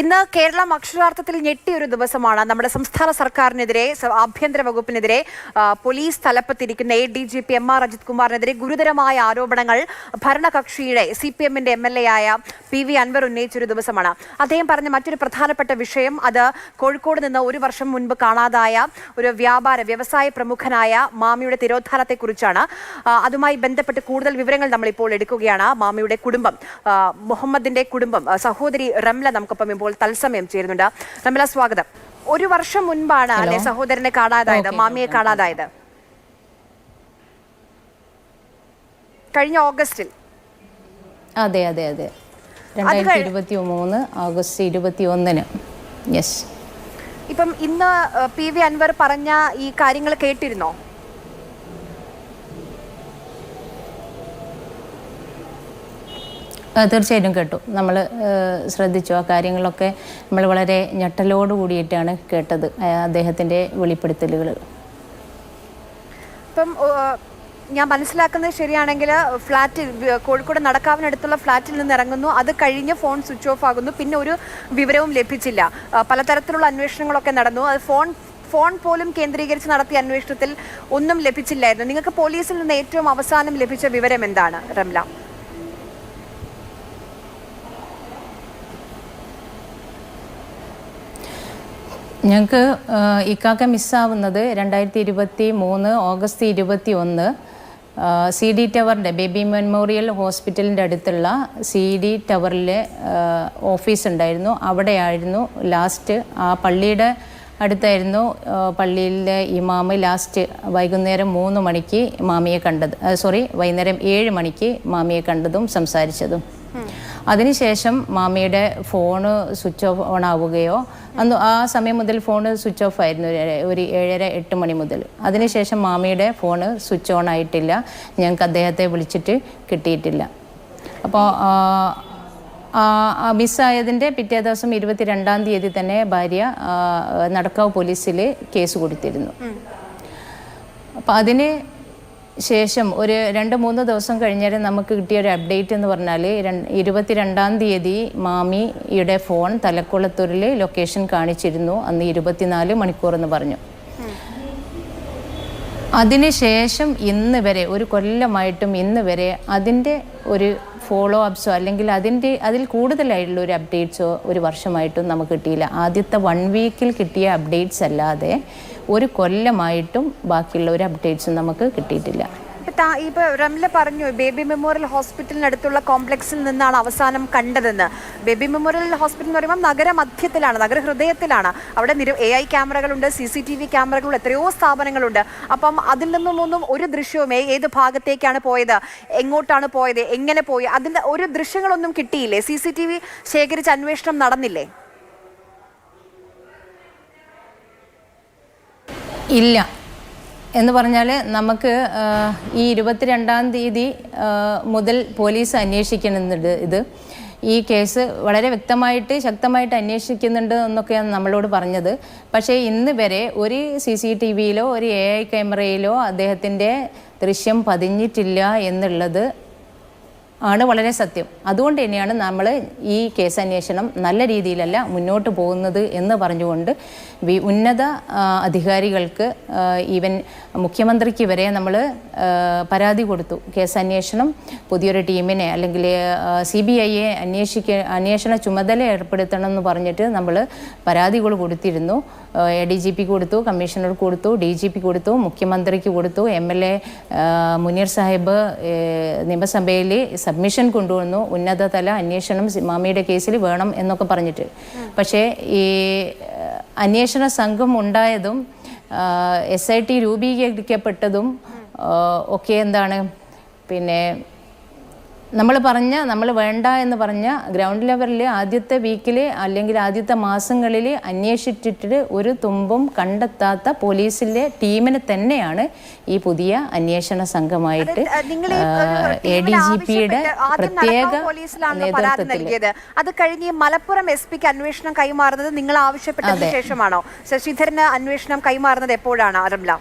ഇന്ന് കേരളം അക്ഷരാർത്ഥത്തിൽ ഞെട്ടിയൊരു ദിവസമാണ്. നമ്മുടെ സംസ്ഥാന സർക്കാരിനെതിരെ, ആഭ്യന്തര വകുപ്പിനെതിരെ, പോലീസ് തലപ്പത്തിരിക്കുന്ന ADGP MR അജിത് കുമാറിനെതിരെ ഗുരുതരമായ ആരോപണങ്ങൾ ഭരണകക്ഷിയുടെ CPM-ന്റെ MLA ആയ PV അൻവർ ഉന്നയിച്ചൊരു ദിവസമാണ്. അദ്ദേഹം പറഞ്ഞ മറ്റൊരു പ്രധാനപ്പെട്ട വിഷയം അത് കോഴിക്കോട് നിന്ന് ഒരു വർഷം മുൻപ് കാണാതായ ഒരു വ്യവസായ പ്രമുഖനായ മാമിയുടെ തിരോധാനത്തെക്കുറിച്ചാണ്. അതുമായി ബന്ധപ്പെട്ട് കൂടുതൽ വിവരങ്ങൾ നമ്മളിപ്പോൾ എടുക്കുകയാണ്. മാമിയുടെ കുടുംബം, മുഹമ്മദിന്റെ കുടുംബം, സഹോദരി റംല നമുക്കൊപ്പം തത്സമയം ചേരുന്നുണ്ട്. റംല, സ്വാഗതം. ഒരു വർഷം മുൻപാണ് അല്ലെ സഹോദരനെ കാണാതായത്, മാമിയെ കാണാതായത്? കഴിഞ്ഞ ഓഗസ്റ്റിൽ. അതെ അതെ അതെ 2023 ഓഗസ്റ്റ് 21. യെസ്. ഇപ്പം ഇന്ന് PV അൻവർ പറഞ്ഞ ഈ കാര്യങ്ങൾ കേട്ടിരുന്നോ? തീർച്ചയായിട്ടും കേട്ടു. നമ്മൾ ശ്രദ്ധിച്ചു. ആ കാര്യങ്ങളൊക്കെ നമ്മൾ വളരെ ഞെട്ടലോട് കൂടിയിട്ടാണ് കേട്ടത്, അദ്ദേഹത്തിൻ്റെ വെളിപ്പെടുത്തലുകൾ. ഇപ്പം ഞാൻ മനസ്സിലാക്കുന്നത് ശരിയാണെങ്കിൽ ഫ്ലാറ്റിൽ, കോഴിക്കോട് നടക്കാവിനടുത്തുള്ള ഫ്ലാറ്റിൽ നിന്ന് ഇറങ്ങുന്നു, അത് കഴിഞ്ഞ് ഫോൺ സ്വിച്ച് ഓഫ് ആകുന്നു, പിന്നെ ഒരു വിവരവും ലഭിച്ചില്ല. പലതരത്തിലുള്ള അന്വേഷണങ്ങളൊക്കെ നടന്നു. അത് ഫോൺ പോലും കേന്ദ്രീകരിച്ച് നടത്തിയ അന്വേഷണത്തിൽ ഒന്നും ലഭിച്ചില്ലായിരുന്നു. നിങ്ങൾക്ക് പോലീസിൽ നിന്ന് ഏറ്റവും അവസാനം ലഭിച്ച വിവരം എന്താണ് റംല? ഞങ്ങൾക്ക് ഇക്കാക്ക മിസ്സാവുന്നത് 2023 ഓഗസ്റ്റ് 21 CD ടവറിൻ്റെ ബേബി മെമ്മോറിയൽ ഹോസ്പിറ്റലിൻ്റെ അടുത്തുള്ള CD ടവറിലെ ഓഫീസ് ഉണ്ടായിരുന്നു. അവിടെയായിരുന്നു ലാസ്റ്റ്. ആ പള്ളിയുടെ അടുത്തായിരുന്നു പള്ളിയിലെ ഇമാമ് ലാസ്റ്റ് വൈകുന്നേരം 3 മണിക്ക് മാമിയെ കണ്ടത്. വൈകുന്നേരം 7 മണിക്ക് മാമിയെ കണ്ടതും സംസാരിച്ചതും. അതിനുശേഷം മാമിയുടെ ഫോണ് സ്വിച്ച് ഓൺ ആവുകയോ, അന്ന് ആ സമയം മുതൽ ഫോണ് സ്വിച്ച് ഓഫ് ആയിരുന്നു, ഒരു 7:30-8 മണി മുതൽ. അതിനുശേഷം മാമിയുടെ ഫോണ് സ്വിച്ച് ഓൺ ആയിട്ടില്ല. ഞങ്ങൾക്ക് അദ്ദേഹത്തെ വിളിച്ചിട്ട് കിട്ടിയിട്ടില്ല. അപ്പോൾ മിസ്സായതിൻ്റെ പിറ്റേ ദിവസം 22-ാം തീയതി തന്നെ ഭാര്യ നടക്കാവ് പോലീസിൽ കേസ് കൊടുത്തിരുന്നു. അപ്പോൾ അതിന് ശേഷം ഒരു 2-3 ദിവസം കഴിഞ്ഞാൽ നമുക്ക് കിട്ടിയൊരു അപ്ഡേറ്റ് എന്ന് പറഞ്ഞാൽ 22-ാം തീയതി മാമിയുടെ ഫോൺ തലക്കുളത്തൂരിൽ ലൊക്കേഷൻ കാണിച്ചിരുന്നു. അന്ന് 24 മണിക്കൂർ എന്ന് പറഞ്ഞു. അതിനുശേഷം ഇന്ന് വരെ, ഒരു കൊല്ലമായിട്ടും ഇന്ന് വരെ അതിൻ്റെ ഒരു ഫോളോ അപ്സോ അല്ലെങ്കിൽ അതിൽ കൂടുതലായിട്ടുള്ള ഒരു അപ്ഡേറ്റ്സോ ഒരു വർഷമായിട്ടും നമുക്ക് കിട്ടിയില്ല. ആദ്യത്തെ 1 വീക്കിൽ കിട്ടിയ അപ്ഡേറ്റ്സ് അല്ലാതെ ഒരു കൊല്ലമായിട്ടും ബാക്കിയുള്ള ഒരു അപ്ഡേറ്റ്സും നമുക്ക് കിട്ടിയിട്ടില്ല. ഇപ്പോൾ റംല പറഞ്ഞു ബേബി മെമ്മോറിയൽ ഹോസ്പിറ്റലിനടുത്തുള്ള കോംപ്ലക്സിൽ നിന്നാണ് അവസാനം കണ്ടതെന്ന്. ബേബി മെമ്മോറിയൽ ഹോസ്പിറ്റൽ എന്ന് പറയുമ്പോൾ നഗരമധ്യത്തിലാണ്, നഗരഹൃദയത്തിലാണ്. അവിടെ AI ക്യാമറകളുണ്ട്, CCTV ക്യാമറകളുണ്ട്, എത്രയോ സ്ഥാപനങ്ങളുണ്ട്. അപ്പം അതിൽ നിന്നൊന്നും ഒരു ദൃശ്യവും ഏത് ഭാഗത്തേക്കാണ് പോയത്, എങ്ങോട്ടാണ് പോയത്, എങ്ങനെ പോയി, അതിൻ്റെ ഒരു ദൃശ്യങ്ങളൊന്നും കിട്ടിയില്ലേ? CCTV ശേഖരിച്ച് അന്വേഷണം നടന്നില്ലേ? ഇല്ല എന്ന് പറഞ്ഞാൽ നമുക്ക് ഈ 22-ാം തീയതി മുതൽ പോലീസ് അന്വേഷിക്കുന്നുണ്ട്. ഈ കേസ് വളരെ വ്യക്തമായിട്ട് ശക്തമായിട്ട് അന്വേഷിക്കുന്നുണ്ട് എന്നൊക്കെയാണ് നമ്മളോട് പറഞ്ഞത്. പക്ഷേ ഇന്ന് വരെ ഒരു CCTVയിലോ ഒരു AI ക്യാമറയിലോ അദ്ദേഹത്തിൻ്റെ ദൃശ്യം പതിഞ്ഞിട്ടില്ല എന്നുള്ളത് ആണ് വളരെ സത്യം. അതുകൊണ്ട് തന്നെയാണ് നമ്മൾ ഈ കേസ് അന്വേഷണം നല്ല രീതിയിലല്ല മുന്നോട്ട് പോകുന്നത് എന്ന് പറഞ്ഞുകൊണ്ട് ഉന്നത അധികാരികൾക്ക്, ഈവൻ മുഖ്യമന്ത്രിക്ക് വരെ നമ്മൾ പരാതി കൊടുത്തു. കേസ് അന്വേഷണം പുതിയൊരു ടീമിനെ അല്ലെങ്കിൽ CBIയെ അന്വേഷണ ചുമതല ഏർപ്പെടുത്തണം എന്ന് പറഞ്ഞിട്ട് നമ്മൾ പരാതികൾ കൊടുത്തിരുന്നു. ADGP കൊടുത്തു, കമ്മീഷണർക്ക് കൊടുത്തു, DGP കൊടുത്തു, മുഖ്യമന്ത്രിക്ക് കൊടുത്തു, MLA മുനീർ സാഹിബ് നിയമസഭയിൽ സബ്മിഷൻ കൊണ്ടുവന്നു. ഉന്നതതല അന്വേഷണം മാമിയുടെ കേസിൽ വേണം എന്നൊക്കെ പറഞ്ഞിട്ട്. പക്ഷേ ഈ അന്വേഷണ സംഘം ഉണ്ടായതും SIT രൂപീകരിക്കപ്പെട്ടതും ഒക്കെ എന്താണ്, പിന്നെ നമ്മൾ വേണ്ട എന്ന് പറഞ്ഞ ഗ്രൗണ്ട് ലെവലിൽ ആദ്യത്തെ വീക്കിൽ അല്ലെങ്കിൽ ആദ്യത്തെ മാസങ്ങളിൽ അന്വേഷിച്ചിട്ട് ഒരു തുമ്പും കണ്ടെത്താത്ത പോലീസിലെ ടീമിന് തന്നെയാണ് ഈ പുതിയ അന്വേഷണ സംഘമായിട്ട് ADGPയുടെ പ്രത്യേക നേതൃത്വത്തിൽ. അത് കഴിഞ്ഞ് മലപ്പുറം SP-ക്ക് അന്വേഷണം കൈമാറുന്നത് നിങ്ങൾ ആവശ്യപ്പെട്ടതിന് ശേഷമാണോ? ശശിധരന് അന്വേഷണം കൈമാറുന്നത് എപ്പോഴാണ് റംല?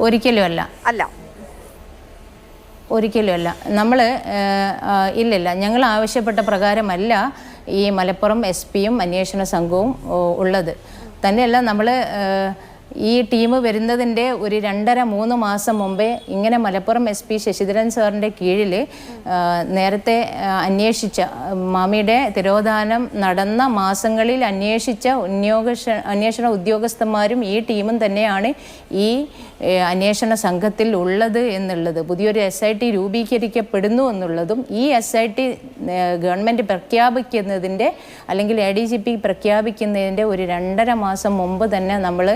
ഒരിക്കലും അല്ല. ഒരിക്കലുമല്ല. നമ്മൾ ഇല്ലില്ല, ഞങ്ങൾ ആവശ്യപ്പെട്ട പ്രകാരമല്ല ഈ മലപ്പുറം SP-യും അന്വേഷണ സംഘവും ഉള്ളത്. തന്നെയല്ല നമ്മൾ ഈ ടീം വരുന്നതിൻ്റെ ഒരു 2.5-3 മാസം മുമ്പേ ഇങ്ങനെ മലപ്പുറം SP ശശിധരൻ സാറിൻ്റെ കീഴിൽ നേരത്തെ അന്വേഷിച്ച മാമിയുടെ തിരോധാനം നടന്ന മാസങ്ങളിൽ അന്വേഷിച്ച അന്വേഷണ ഉദ്യോഗസ്ഥന്മാരും ഈ ടീമും തന്നെയാണ് ഈ അന്വേഷണ സംഘത്തിൽ ഉള്ളത് എന്നുള്ളത്. പുതിയൊരു SIT രൂപീകരിക്കപ്പെടുന്നു എന്നുള്ളതും ഈ SIT ഗവൺമെൻറ് പ്രഖ്യാപിക്കുന്നതിൻ്റെ അല്ലെങ്കിൽ ADGP പ്രഖ്യാപിക്കുന്നതിൻ്റെ ഒരു 2.5 മാസം മുമ്പ് തന്നെ നമ്മൾ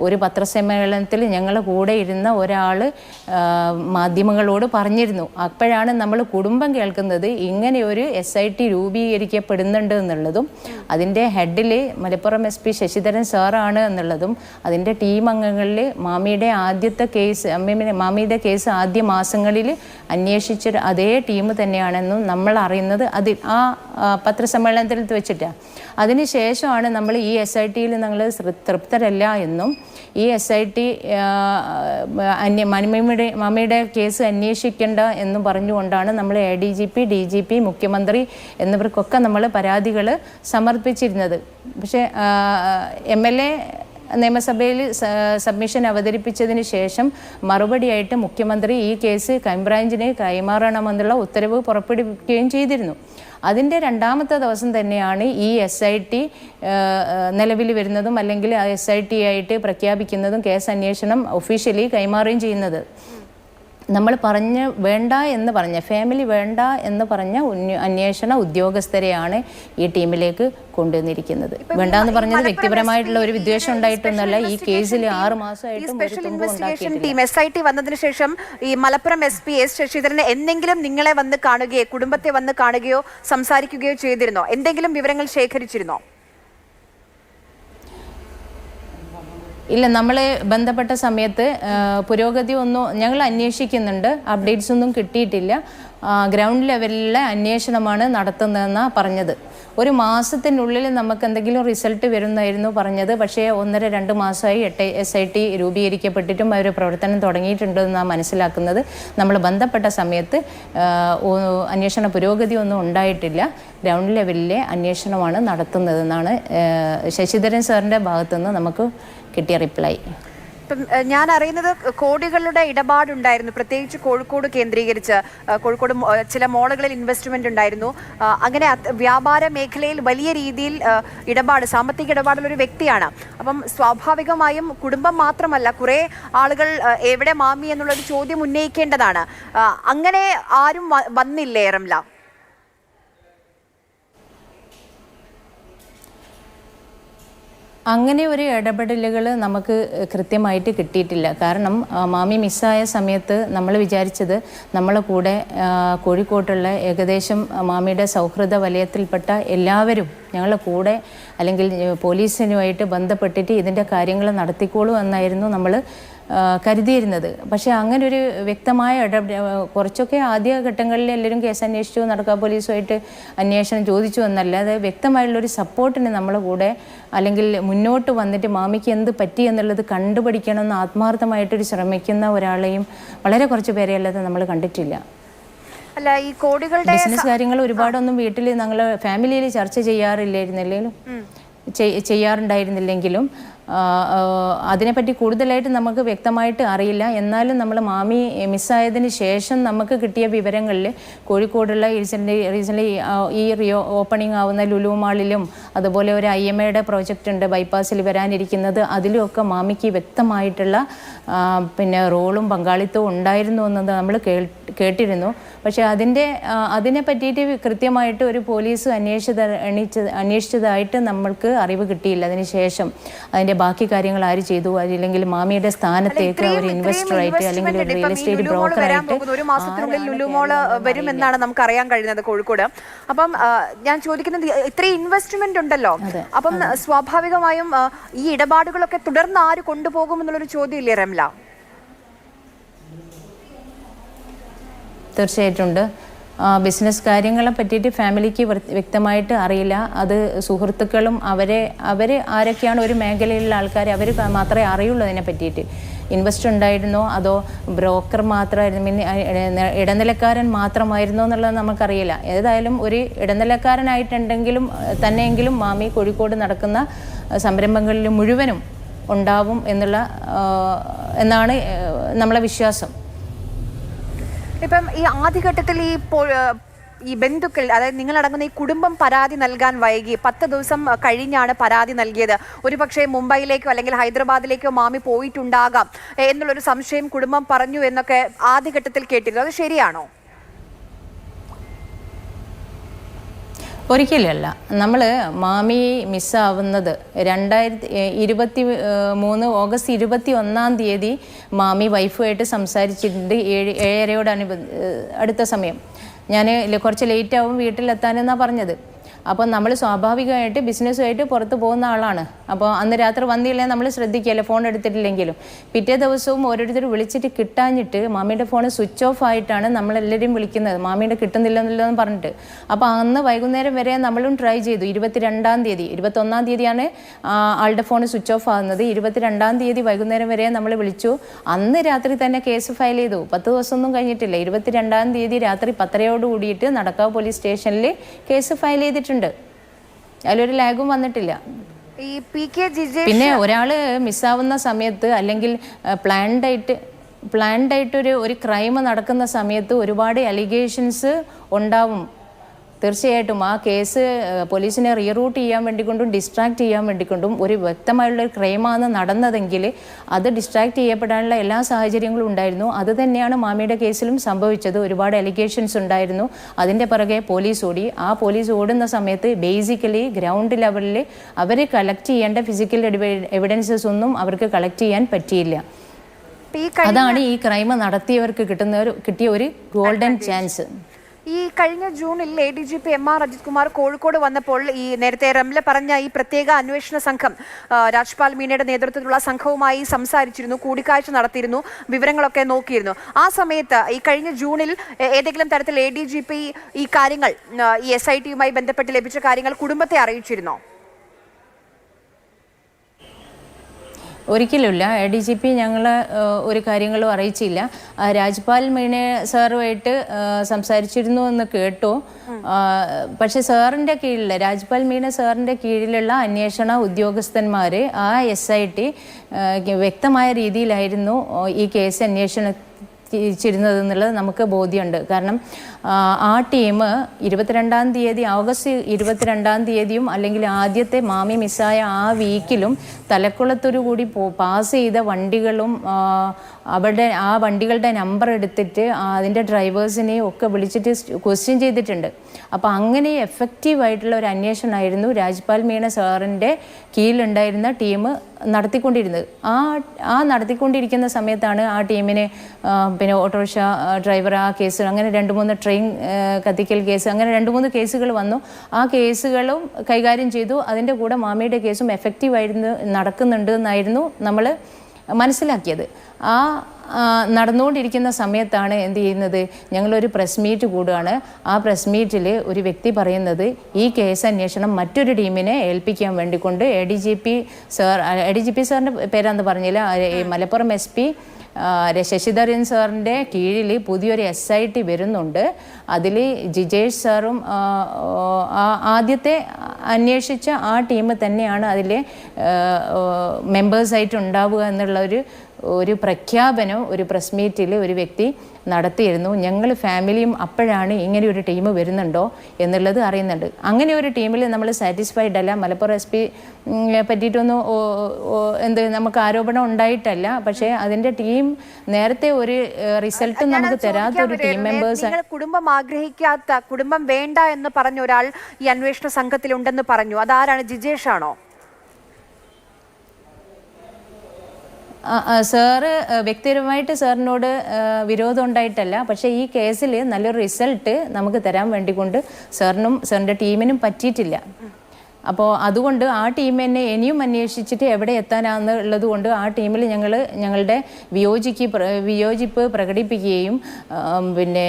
ഒരു പത്രസമ്മേളനത്തിൽ ഞങ്ങളുടെ കൂടെ ഇരുന്ന ഒരാൾ മാധ്യമങ്ങളോട് പറഞ്ഞിരുന്നു. അപ്പോഴാണ് നമ്മൾ കുടുംബം കേൾക്കുന്നത് ഇങ്ങനെ ഒരു SIT രൂപീകരിക്കപ്പെടുന്നുണ്ട് എന്നുള്ളതും അതിൻ്റെ ഹെഡിൽ മലപ്പുറം SP ശശിധരൻ സാറാണ് എന്നുള്ളതും അതിൻ്റെ ടീം അംഗങ്ങളിൽ മാമിയുടെ ആദ്യത്തെ കേസ് മാമിയുടെ കേസ് ആദ്യ മാസങ്ങളിൽ അന്വേഷിച്ച അതേ ടീം തന്നെയാണെന്നും നമ്മൾ അറിയുന്നത് ആ പത്രസമ്മേളനത്തിൽ വെച്ചിട്ടാണ്. അതിനുശേഷമാണ് നമ്മൾ ഈ SIT-യിൽ ഞങ്ങൾ തൃപ്തരല്ല എന്നും ഈ SIT മാമിയുടെ കേസ് അന്വേഷിക്കേണ്ട എന്നും പറഞ്ഞുകൊണ്ടാണ് നമ്മൾ ADGP DGP മുഖ്യമന്ത്രി എന്നിവർക്കൊക്കെ നമ്മൾ പരാതികൾ സമർപ്പിച്ചിരുന്നത്. പക്ഷേ MLA നിയമസഭയിൽ സബ്മിഷൻ അവതരിപ്പിച്ചതിന് ശേഷം മറുപടിയായിട്ട് മുഖ്യമന്ത്രി ഈ കേസ് ക്രൈംബ്രാഞ്ചിന് കൈമാറണമെന്നുള്ള ഉത്തരവ് പുറപ്പെടുവിക്കുകയും ചെയ്തിരുന്നു. അതിൻ്റെ 2ാമത്തെ ദിവസം തന്നെയാണ് ഈ SIT നിലവിൽ വരുന്നതും അല്ലെങ്കിൽ SIT ആയിട്ട് പ്രഖ്യാപിക്കുന്നതും കേസ് അന്വേഷണം ഒഫീഷ്യലി കൈമാറുകയും ചെയ്യുന്നത്. നമ്മൾ ഫാമിലി വേണ്ട എന്ന് പറഞ്ഞ അന്വേഷണ ഉദ്യോഗസ്ഥരെയാണ് ഈ ടീമിലേക്ക് കൊണ്ടുവന്നിരിക്കുന്നത്. വേണ്ടെന്ന് പറഞ്ഞത് വ്യക്തിപരമായിട്ടുള്ള ഒരു വിദ്വേഷം ഉണ്ടായിട്ടൊന്നല്ല. ഈ കേസിൽ 6 മാസമായിട്ടും SIT വന്നതിന് ശേഷം ഈ മലപ്പുറം SP S ശശിധരൻ എന്തെങ്കിലും നിങ്ങളെ വന്ന് കാണുകയോ കുടുംബത്തെ വന്ന് കാണുകയോ സംസാരിക്കുകയോ ചെയ്തിരുന്നോ? എന്തെങ്കിലും വിവരങ്ങൾ ശേഖരിച്ചിരുന്നോ? ഇല്ല, നമ്മൾ ബന്ധപ്പെട്ട സമയത്ത് പുരോഗതി ഒന്നും ഞങ്ങൾ അന്വേഷിക്കുന്നുണ്ട്, അപ്ഡേറ്റ്സ് ഒന്നും കിട്ടിയിട്ടില്ല. ഗ്രൗണ്ട് ലെവലിലെ അന്വേഷണമാണ് നടത്തുന്നതെന്നാണ് പറഞ്ഞത്. ഒരു മാസത്തിനുള്ളിൽ നമുക്ക് എന്തെങ്കിലും റിസൾട്ട് വരുന്നായിരുന്നു പറഞ്ഞത്. പക്ഷേ 1.5-2 മാസമായി SIT രൂപീകരിക്കപ്പെട്ടിട്ടും അവർ പ്രവർത്തനം തുടങ്ങിയിട്ടുണ്ടെന്നാണ് മനസ്സിലാക്കുന്നത്. നമ്മൾ ബന്ധപ്പെട്ട സമയത്ത് അന്വേഷണ പുരോഗതി ഒന്നും ഉണ്ടായിട്ടില്ല. ഗ്രൗണ്ട് ലെവലിലെ അന്വേഷണമാണ് നടത്തുന്നതെന്നാണ് ശശിധരൻ സാറിൻ്റെ ഭാഗത്തുനിന്ന് നമുക്ക് കിട്ടിയ റിപ്ലൈ. ഞാൻ അറിയുന്നത് കോടികളുടെ ഇടപാടുണ്ടായിരുന്നു, പ്രത്യേകിച്ച് കോഴിക്കോട് കേന്ദ്രീകരിച്ച്. കോഴിക്കോട് ചില മോളുകളിൽ ഇൻവെസ്റ്റ്മെന്റ് ഉണ്ടായിരുന്നു. അങ്ങനെ വ്യാപാര മേഖലയിൽ വലിയ രീതിയിൽ സാമ്പത്തിക ഇടപാടുള്ള ഒരു വ്യക്തിയാണ്. അപ്പം സ്വാഭാവികമായും കുടുംബം മാത്രമല്ല, കുറെ ആളുകൾ എവിടെ മാമി എന്നുള്ളൊരു ചോദ്യം ഉന്നയിക്കേണ്ടതാണ്. അങ്ങനെ ആരും വന്നില്ലേ റംല? അങ്ങനെ ഒരു ഇടപെടലുകൾ നമുക്ക് കൃത്യമായിട്ട് കിട്ടിയിട്ടില്ല. കാരണം മാമി മിസ്സായ സമയത്ത് നമ്മൾ വിചാരിച്ചത് നമ്മളെ കൂടെ കോഴിക്കോട്ടുള്ള ഏകദേശം മാമിയുടെ സൗഹൃദ വലയത്തിൽപ്പെട്ട എല്ലാവരും ഞങ്ങളുടെ കൂടെ അല്ലെങ്കിൽ പോലീസിനുമായിട്ട് ബന്ധപ്പെട്ടിട്ട് ഇതിൻ്റെ കാര്യങ്ങൾ നടത്തിക്കോളൂ എന്നായിരുന്നു നമ്മൾ കരുതിയിരുന്നത്. പക്ഷേ അങ്ങനെ ഒരു വ്യക്തമായ കുറച്ചൊക്കെ ആദ്യഘട്ടങ്ങളിൽ എല്ലാവരും കേസ് അന്വേഷിച്ചു, നടക്കാ പോലീസുമായിട്ട് അന്വേഷണം ചോദിച്ചു എന്നല്ലാതെ വ്യക്തമായുള്ളൊരു സപ്പോർട്ടിന് നമ്മളെ കൂടെ അല്ലെങ്കിൽ മുന്നോട്ട് വന്നിട്ട് മാമിക്ക് എന്ത് പറ്റി എന്നുള്ളത് കണ്ടുപിടിക്കണമെന്ന് ആത്മാർത്ഥമായിട്ടൊരു ശ്രമിക്കുന്ന ഒരാളെയും വളരെ കുറച്ച് പേരെ അല്ലാതെ നമ്മൾ കണ്ടിട്ടില്ല. അല്ല, ഈ കോടികളുടെ ബിസിനസ് കാര്യങ്ങൾ ഒരുപാടൊന്നും വീട്ടിൽ ഞങ്ങൾ ഫാമിലിയിൽ ചർച്ച ചെയ്യാറുണ്ടായിരുന്നില്ലെങ്കിലും അതിനെപ്പറ്റി കൂടുതലായിട്ട് നമുക്ക് വ്യക്തമായിട്ട് അറിയില്ല. എന്നാലും നമ്മൾ മാമി മിസ്സായതിന് ശേഷം നമുക്ക് കിട്ടിയ വിവരങ്ങളിൽ കോഴിക്കോടുള്ള റീസെൻ്റ്ലി ഈ ഓപ്പണിംഗ് ആവുന്ന ലുലു മാളിലും അതുപോലെ ഒരു IMAയുടെ പ്രോജക്റ്റ് ഉണ്ട് ബൈപ്പാസിൽ വരാനിരിക്കുന്നത്, അതിലുമൊക്കെ മാമിക്ക് വ്യക്തമായിട്ടുള്ള റോളും പങ്കാളിത്തവും ഉണ്ടായിരുന്നു എന്നത് നമ്മൾ കേട്ടിരുന്നു. പക്ഷേ അതിനെ പറ്റിയിട്ട് കൃത്യമായിട്ട് ഒരു പോലീസ് അന്വേഷിച്ചതായിട്ട് നമ്മൾക്ക് അറിവ് കിട്ടിയില്ല. അതിനുശേഷം അതിൻ്റെ ബാക്കി കാര്യങ്ങൾ ആര് ചെയ്തു, അല്ലെങ്കിൽ മാമിയുടെ സ്ഥാനത്തേക്ക് ഒരു ഇൻവെസ്റ്ററായിട്ട് അല്ലെങ്കിൽ ഒരു റിയൽ എസ്റ്റേറ്റ് ബ്രോക്കറായിട്ട് ഒരു മാസത്തിനുള്ളിൽ ലുലു മോള് വരുമെന്നാണ് നമുക്ക് അറിയാൻ കഴിയുന്നത് കോഴിക്കോട്. അപ്പം ഞാൻ ചോദിക്കുന്നത്, ഇത്രയും ഇൻവെസ്റ്റ്മെന്റ് ഉണ്ടല്ലോ, അപ്പം സ്വാഭാവികമായും ഈ ഇടപാടുകളൊക്കെ തുടർന്ന് ആര് കൊണ്ടുപോകും എന്നുള്ളൊരു ചോദ്യം ഇല്ലേ റംല? തീർച്ചയായിട്ടുണ്ട്. ബിസിനസ് കാര്യങ്ങളെ പറ്റിയിട്ട് ഫാമിലിക്ക് വ്യക്തമായിട്ട് അറിയില്ല. അത് സുഹൃത്തുക്കളും അവർ ആരൊക്കെയാണ് ഒരു മേഖലയിലുള്ള ആൾക്കാർ അവർ മാത്രമേ അറിയുള്ളൂ അതിനെ പറ്റിയിട്ട്. ഇൻവെസ്റ്റർ ഉണ്ടായിരുന്നോ അതോ ബ്രോക്കർ മാത്രമായിരുന്നു, ഇടനിലക്കാരൻ മാത്രമായിരുന്നോ എന്നുള്ളത് നമുക്കറിയില്ല. ഏതായാലും ഒരു ഇടനിലക്കാരനായിട്ടുണ്ടെങ്കിലും തന്നെയെങ്കിലും മാമി കോഴിക്കോട് നടക്കുന്ന സംരംഭങ്ങളിൽ മുഴുവനും ഉണ്ടാവും എന്നാണ് നമ്മളെ വിശ്വാസം. ഇപ്പം ഈ ആദ്യഘട്ടത്തിൽ ഈ ബന്ധുക്കൾ, അതായത് നിങ്ങളടങ്ങുന്ന ഈ കുടുംബം പരാതി നൽകാൻ വൈകി 10 ദിവസം കഴിഞ്ഞാണ് പരാതി നൽകിയത്. ഒരുപക്ഷെ മുംബൈയിലേക്കോ അല്ലെങ്കിൽ ഹൈദരാബാദിലേക്കോ മാമി പോയിട്ടുണ്ടാകാം എന്നുള്ളൊരു സംശയം കുടുംബം പറഞ്ഞു എന്നൊക്കെ ആദ്യഘട്ടത്തിൽ കേട്ടിരുന്നു. അത് ശരിയാണോ? ഒരിക്കലല്ല. നമ്മൾ മാമി മിസ്സാവുന്നത് 2023 ഓഗസ്റ്റ് 21 മാമി വൈഫുമായിട്ട് സംസാരിച്ചിട്ടുണ്ട്. 7:30 അടുത്ത സമയം. ഞാൻ കുറച്ച് ലേറ്റ് ആവും വീട്ടിലെത്താനെന്നാണ് പറഞ്ഞത്. അപ്പോൾ നമ്മൾ സ്വാഭാവികമായിട്ട് ബിസിനസ്സുമായിട്ട് പുറത്ത് പോകുന്ന ആളാണ്. അപ്പോൾ അന്ന് രാത്രി വന്നില്ലേ നമ്മൾ ശ്രദ്ധിക്കുകയല്ലേ, ഫോൺ എടുത്തിട്ടില്ലെങ്കിലും. പിറ്റേ ദിവസവും ഓരോരുത്തർ വിളിച്ചിട്ട് കിട്ടാഞ്ഞിട്ട് മാമിയുടെ ഫോൺ സ്വിച്ച് ഓഫ് ആയിട്ടാണ് നമ്മളെല്ലാവരും വിളിക്കുന്നത്, മാമിയുടെ കിട്ടുന്നില്ലെന്ന് പറഞ്ഞിട്ട്. അപ്പോൾ അന്ന് വൈകുന്നേരം വരെ നമ്മളും ട്രൈ ചെയ്തു. 21 തീയതിയാണ് ആളുടെ ഫോൺ സ്വിച്ച് ഓഫ് ആകുന്നത്. 22 വൈകുന്നേരം വരെ നമ്മൾ വിളിച്ചു. അന്ന് രാത്രി തന്നെ കേസ് ഫയൽ ചെയ്തു. 10 ദിവസമൊന്നും കഴിഞ്ഞിട്ടില്ല. 22 രാത്രി 10:30 കൂടിയിട്ട് നടക്കാവ് പോലീസ് സ്റ്റേഷനിൽ കേസ് ഫയൽ ചെയ്തിട്ടുണ്ട്. അതിലൊരു ലാഗും വന്നിട്ടില്ല. പിന്നെ ഒരാള് മിസ്സാവുന്ന സമയത്ത് അല്ലെങ്കിൽ പ്ലാൻഡ് ആയിട്ട് ഒരു ക്രൈം നടക്കുന്ന സമയത്ത് ഒരുപാട് അലിഗേഷൻസ് ഉണ്ടാവും. തീർച്ചയായിട്ടും ആ കേസ് പോലീസിനെ റീറൂട്ട് ചെയ്യാൻ വേണ്ടിക്കൊണ്ടും ഡിസ്ട്രാക്ട് ചെയ്യാൻ വേണ്ടിക്കൊണ്ടും ഒരു വ്യക്തമായുള്ളൊരു ക്രൈമാണ് നടന്നതെങ്കിൽ അത് ഡിസ്ട്രാക്ട് ചെയ്യപ്പെടാനുള്ള എല്ലാ സാഹചര്യങ്ങളും ഉണ്ടായിരുന്നു. അത് തന്നെയാണ് മാമിയുടെ കേസിലും സംഭവിച്ചത്. ഒരുപാട് അലിഗേഷൻസ് ഉണ്ടായിരുന്നു. അതിൻ്റെ പിറകെ പോലീസ് ഓടി. ആ പോലീസ് ഓടുന്ന സമയത്ത് ബേസിക്കലി ഗ്രൗണ്ട് ലെവലിൽ അവർ കളക്ട് ചെയ്യേണ്ട ഫിസിക്കൽ എവിഡൻസസ് ഒന്നും അവർക്ക് കളക്ട് ചെയ്യാൻ പറ്റിയില്ല. അതാണ് ഈ ക്രൈം നടത്തിയവർക്ക് കിട്ടിയ ഒരു ഗോൾഡൻ ചാൻസ്. ഈ കഴിഞ്ഞ ജൂണിൽ ADGP MR അജിത് കുമാർ കോഴിക്കോട് വന്നപ്പോൾ ഈ നേരത്തെ റംല പറഞ്ഞ ഈ പ്രത്യേക അന്വേഷണ സംഘം രാജ്പാൽ മീണയുടെ നേതൃത്വത്തിലുള്ള സംഘവുമായി സംസാരിച്ചിരുന്നു, കൂടിക്കാഴ്ച നടത്തിയിരുന്നു, വിവരങ്ങളൊക്കെ നോക്കിയിരുന്നു. ആ സമയത്ത് ഈ കഴിഞ്ഞ ജൂണിൽ ഏതെങ്കിലും തരത്തിൽ ADGP ഈ കാര്യങ്ങൾ, ഈ SIT-യുമായി ബന്ധപ്പെട്ട് ലഭിച്ച കാര്യങ്ങൾ കുടുംബത്തെ അറിയിച്ചിരുന്നോ? ഒരിക്കലുമില്ല. ADGP ഞങ്ങൾ ഒരു കാര്യങ്ങളും അറിയിച്ചില്ല. രാജ്പാൽ മീണ സാറുമായിട്ട് സംസാരിച്ചിരുന്നു എന്ന് കേട്ടു. പക്ഷെ സാറിൻ്റെ കീഴിൽ, രാജ്പാൽ മീണ സാറിൻ്റെ കീഴിലുള്ള അന്വേഷണ ഉദ്യോഗസ്ഥന്മാർ ആ SIT വ്യക്തമായ രീതിയിലായിരുന്നു ഈ കേസ് അന്വേഷിച്ചിരുന്നത് എന്നുള്ളത് നമുക്ക് ബോധ്യമുണ്ട്. കാരണം ആ ടീം 22 ഓഗസ്റ്റ് 22 അല്ലെങ്കിൽ ആദ്യത്തെ മാമി മിസ്സായ ആ വീക്കിലും തലക്കുളത്തൊരു കൂടി പാസ് ചെയ്ത വണ്ടികളും ആ വണ്ടികളുടെ നമ്പർ എടുത്തിട്ട് അതിൻ്റെ ഡ്രൈവേഴ്സിനെ ഒക്കെ വിളിച്ചിട്ട് ക്വസ്റ്റ്യൻ ചെയ്തിട്ടുണ്ട്. അപ്പോൾ അങ്ങനെ എഫക്റ്റീവായിട്ടുള്ള ഒരു അന്വേഷണമായിരുന്നു രാജ്പാൽ മീണ സാറിൻ്റെ കീഴിലുണ്ടായിരുന്ന ടീം നടത്തിക്കൊണ്ടിരുന്നത്. ആ നടത്തിക്കൊണ്ടിരിക്കുന്ന സമയത്താണ് ആ ടീമിന് പിന്നെ ഓട്ടോറിക്ഷ ഡ്രൈവർ ആ കേസ്, അങ്ങനെ 2-3 ട്രെയിൻ കത്തിക്കൽ കേസ്, അങ്ങനെ 2-3 കേസുകൾ വന്നു. ആ കേസുകളും കൈകാര്യം ചെയ്തു. അതിൻ്റെ കൂടെ മാമിയുടെ കേസും എഫക്റ്റീവായിരുന്നു നടക്കുന്നുണ്ട് എന്നായിരുന്നു നമ്മൾ മനസ്സിലാക്കിയത്. ആ നടന്നുകൊണ്ടിരിക്കുന്ന സമയത്താണ് എന്ത് ചെയ്യുന്നത്, ഞങ്ങളൊരു പ്രസ് മീറ്റ് കൂടുകയാണ്. ആ പ്രസ് മീറ്റിൽ ഒരു വ്യക്തി പറയുന്നത് ഈ കേസ് അന്വേഷണം മറ്റൊരു ടീമിനെ ഏൽപ്പിക്കാൻ വേണ്ടിക്കൊണ്ട് ADGP സാറിൻ്റെ പേരാന്ന് പറഞ്ഞില്ല, മലപ്പുറം SP ശശിധരൻ സാറിൻ്റെ കീഴിൽ പുതിയൊരു SIT വരുന്നുണ്ട്. അതിൽ ജിജേഷ് സാറും ആദ്യത്തെ അന്വേഷിച്ച ആ ടീം തന്നെയാണ് അതിൽ മെമ്പേഴ്സായിട്ട് ഉണ്ടാവുക എന്നുള്ള ഒരു പ്രഖ്യാപനം ഒരു പ്രസ് മീറ്റിൽ ഒരു വ്യക്തി നടത്തിയിരുന്നു. ഞങ്ങൾ ഫാമിലിയും അപ്പോഴാണ് ഇങ്ങനെ ഒരു ടീം വരുന്നുണ്ടോ എന്നുള്ളത് അറിയുന്നുണ്ട്. അങ്ങനെ ഒരു ടീമിൽ നമ്മൾ സാറ്റിസ്ഫൈഡ് അല്ല. മലപ്പുറം SP പറ്റിയിട്ടൊന്നും നമുക്ക് ആരോപണം ഉണ്ടായിട്ടല്ല. പക്ഷേ അതിൻ്റെ ടീം നേരത്തെ ഒരു റിസൾട്ട് നമുക്ക് തരാത്ത ഒരു ടീം മെമ്പേഴ്സ്. കുടുംബം ആഗ്രഹിക്കാത്ത, കുടുംബം വേണ്ട എന്ന് പറഞ്ഞ ഒരാൾ ഈ അന്വേഷണ സംഘത്തിലുണ്ടെന്ന് പറഞ്ഞു. അതാരാണ്? ജിജേഷ് ആണോ? സാറ് വ്യക്തിപരമായിട്ട് സാറിനോട് വിരോധം ഉണ്ടായിട്ടല്ല. പക്ഷേ ഈ കേസിൽ നല്ലൊരു റിസൾട്ട് നമുക്ക് തരാൻ വേണ്ടിക്കൊണ്ട് സാറിനും സാറിൻ്റെ ടീമിനും പറ്റിയിട്ടില്ല. അപ്പോൾ അതുകൊണ്ട് ആ ടീം തന്നെ ഇനിയും അന്വേഷിച്ചിട്ട് എവിടെ എത്താനാണെന്നുള്ളത് കൊണ്ട് ആ ടീമിൽ ഞങ്ങളുടെ വിയോജിപ്പ് പ്രകടിപ്പിക്കുകയും പിന്നെ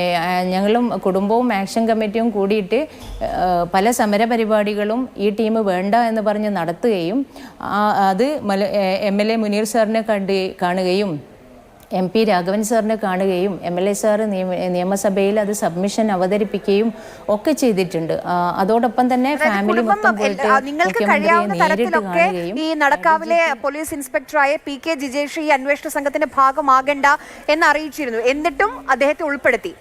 ഞങ്ങളും കുടുംബവും ആക്ഷൻ കമ്മിറ്റിയും കൂടിയിട്ട് പല സമരപരിപാടികളും ഈ ടീം വേണ്ട എന്ന് പറഞ്ഞ് നടത്തുകയും അത് MLA മുനീർ സാറിനെ കാണുകയും MP രാഘവൻ സാറിനെ കാണുകയും MLA സാർ നിയമസഭയിൽ അത് സബ്മിഷൻ അവതരിപ്പിക്കുകയും ഒക്കെ ചെയ്തിട്ടുണ്ട്. അതോടൊപ്പം തന്നെ ഫാമിലി മൊത്തം പോയിട്ട് മുഖ്യമന്ത്രിയെ നേരിട്ട് കാണുകയും ഈ നടക്കാവിലെ പോലീസ് ഇൻസ്പെക്ടറായ PK ജിജേഷ് ഈ അന്വേഷണ സംഘത്തിന്റെ ഭാഗമാകേണ്ട എന്ന് അറിയിച്ചിരുന്നു. എന്നിട്ടും അദ്ദേഹത്തെ ഉൾപ്പെടുത്തി.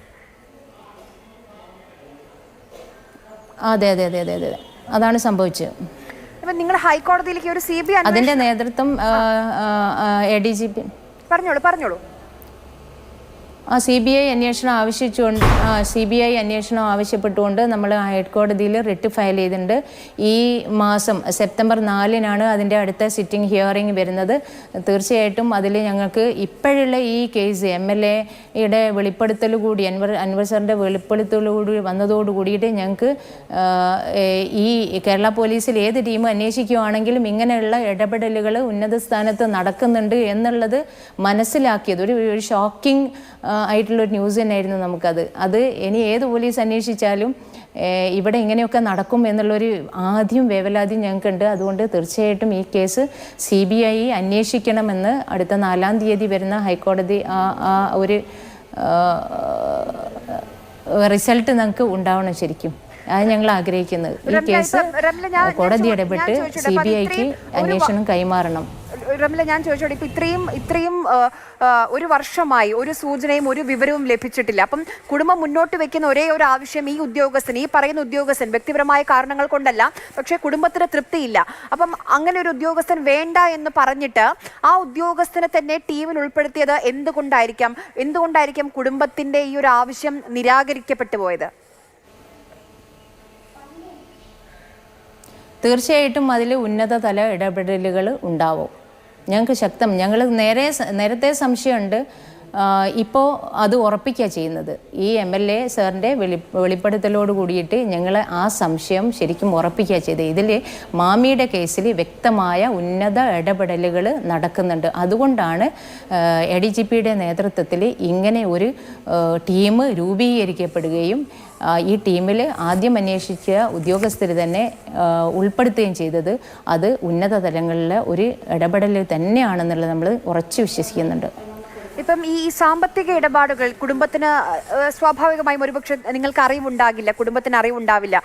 അതെ അതാണ് സംഭവിച്ചത്. നിങ്ങൾ ഹൈക്കോടതിയിലേക്ക് ഒരു CBI അതിന്റെ നേതൃത്വം ADGP പറഞ്ഞോളൂ. CBI അന്വേഷണം ആവശ്യപ്പെട്ടുകൊണ്ട് നമ്മൾ ഹൈക്കോടതിയിൽ റിട്ട് ഫയൽ ചെയ്തിട്ടുണ്ട്. ഈ മാസം സെപ്റ്റംബർ 4-നാണ് അതിൻ്റെ അടുത്ത സിറ്റിംഗ് ഹിയറിംഗ് വരുന്നത്. തീർച്ചയായിട്ടും അതിൽ ഞങ്ങൾക്ക് ഇപ്പോഴുള്ള ഈ കേസ് MLAയുടെ വെളിപ്പെടുത്തൽ കൂടി അൻവർ സാറിൻ്റെ വെളിപ്പെടുത്തലോടുകൂടി വന്നതോടുകൂടിയിട്ട് ഞങ്ങൾക്ക് ഈ കേരള പോലീസിൽ ഏത് ടീം അന്വേഷിക്കുകയാണെങ്കിലും ഇങ്ങനെയുള്ള ഇടപെടലുകൾ ഉന്നത സ്ഥാനത്ത് നടക്കുന്നുണ്ട് എന്നുള്ളത് മനസ്സിലാക്കിയത് ഒരു ഷോക്കിംഗ് ആയിട്ടുള്ളൊരു ന്യൂസ് തന്നെയായിരുന്നു നമുക്കത്. ഇനി ഏത് പോലീസ് അന്വേഷിച്ചാലും ഇവിടെ ഇങ്ങനെയൊക്കെ നടക്കും എന്നുള്ളൊരു വേവലാദ്യം ഞങ്ങൾക്കുണ്ട്. അതുകൊണ്ട് തീർച്ചയായിട്ടും ഈ കേസ് CBI അന്വേഷിക്കണമെന്ന് അടുത്ത 4-ാം തീയതി വരുന്ന ഹൈക്കോടതി ഒരു റിസൾട്ട് ഞങ്ങൾക്ക് ഉണ്ടാവണം. ശരിക്കും അത് ഞങ്ങൾ ആഗ്രഹിക്കുന്നത് ഈ കേസ് കോടതി ഇടപെട്ട് CBIക്ക് അന്വേഷണം കൈമാറണം. റംല, ഞാൻ ചോദിച്ചോട്ടെ, ഇപ്പൊ ഇത്രയും ഒരു വർഷമായി ഒരു സൂചനയും ഒരു വിവരവും ലഭിച്ചിട്ടില്ല. അപ്പം കുടുംബം മുന്നോട്ട് വെക്കുന്ന ഒരേ ഒരു ആവശ്യം ഈ പറയുന്ന ഉദ്യോഗസ്ഥൻ വ്യക്തിപരമായ കാരണങ്ങൾ കൊണ്ടല്ല, പക്ഷേ കുടുംബത്തിന് തൃപ്തിയില്ല. അപ്പം അങ്ങനെ ഒരു ഉദ്യോഗസ്ഥൻ വേണ്ട എന്ന് പറഞ്ഞിട്ട് ആ ഉദ്യോഗസ്ഥനെ തന്നെ ടീമിൽ ഉൾപ്പെടുത്തിയത് എന്തുകൊണ്ടായിരിക്കാം കുടുംബത്തിന്റെ ഈ ഒരു ആവശ്യം നിരാകരിക്കപ്പെട്ടു പോയത്? തീർച്ചയായിട്ടും അതിൽ ഉന്നതതല ഇടപെടലുകൾ ഉണ്ടാവും. ഞങ്ങൾ നേരത്തെ സംശയമുണ്ട്. ഇപ്പോൾ അത് ഉറപ്പിക്കുക ചെയ്യുന്നത് ഈ MLA സാറിൻ്റെ വെളിപ്പെടുത്തലോട് കൂടിയിട്ട് ഞങ്ങൾ ആ സംശയം ശരിക്കും ഉറപ്പിക്കുക ചെയ്തത്. ഇതിൽ മാമിയുടെ കേസിൽ വ്യക്തമായ ഉന്നത ഇടപെടലുകൾ നടക്കുന്നുണ്ട്. അതുകൊണ്ടാണ് ADGPയുടെ നേതൃത്വത്തിൽ ഇങ്ങനെ ഒരു ടീം രൂപീകരിക്കപ്പെടുകയും ഈ ടീമിൽ ആദ്യം അന്വേഷിച്ച ഉദ്യോഗസ്ഥർ തന്നെ ഉൾപ്പെടുത്തുകയും ചെയ്തത്. അത് ഉന്നത തലങ്ങളിലെ ഒരു ഇടപെടൽ തന്നെയാണെന്നുള്ളത് നമ്മൾ ഉറച്ചു വിശ്വസിക്കുന്നുണ്ട്. ഇപ്പം ഈ സാമ്പത്തിക ഇടപാടുകൾ കുടുംബത്തിന് സ്വാഭാവികമായും ഒരുപക്ഷെ നിങ്ങൾക്ക് കുടുംബത്തിന് അറിവുണ്ടാവില്ല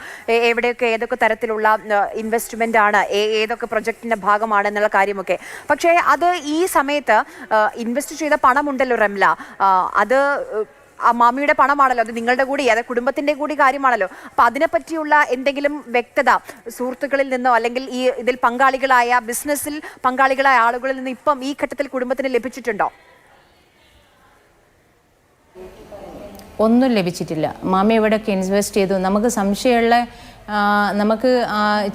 എവിടെയൊക്കെ ഏതൊക്കെ തരത്തിലുള്ള ഇൻവെസ്റ്റ്മെന്റ് ആണ്, ഏതൊക്കെ പ്രൊജക്ടിന്റെ ഭാഗമാണെന്നുള്ള കാര്യമൊക്കെ. പക്ഷേ അത് ഈ സമയത്ത് ഇൻവെസ്റ്റ് ചെയ്ത പണമുണ്ടല്ലോ റംല, അത് ആ മാമിയുടെ പണമാണല്ലോ, അത് നിങ്ങളുടെ കൂടി, അത് കുടുംബത്തിന്റെ കൂടി കാര്യമാണല്ലോ. അപ്പൊ അതിനെപ്പറ്റിയുള്ള എന്തെങ്കിലും വ്യക്തത സുഹൃത്തുക്കളിൽ നിന്നോ അല്ലെങ്കിൽ ഇതിൽ ബിസിനസ്സിൽ പങ്കാളികളായ ആളുകളിൽ നിന്ന് ഇപ്പം ഈ ഘട്ടത്തിൽ കുടുംബത്തിന് ലഭിച്ചിട്ടുണ്ടോ? ഒന്നും ലഭിച്ചിട്ടില്ല. മാമി എവിടെയൊക്കെ ഇൻവെസ്റ്റ് ചെയ്തു, നമുക്ക് സംശയമുള്ള നമുക്ക്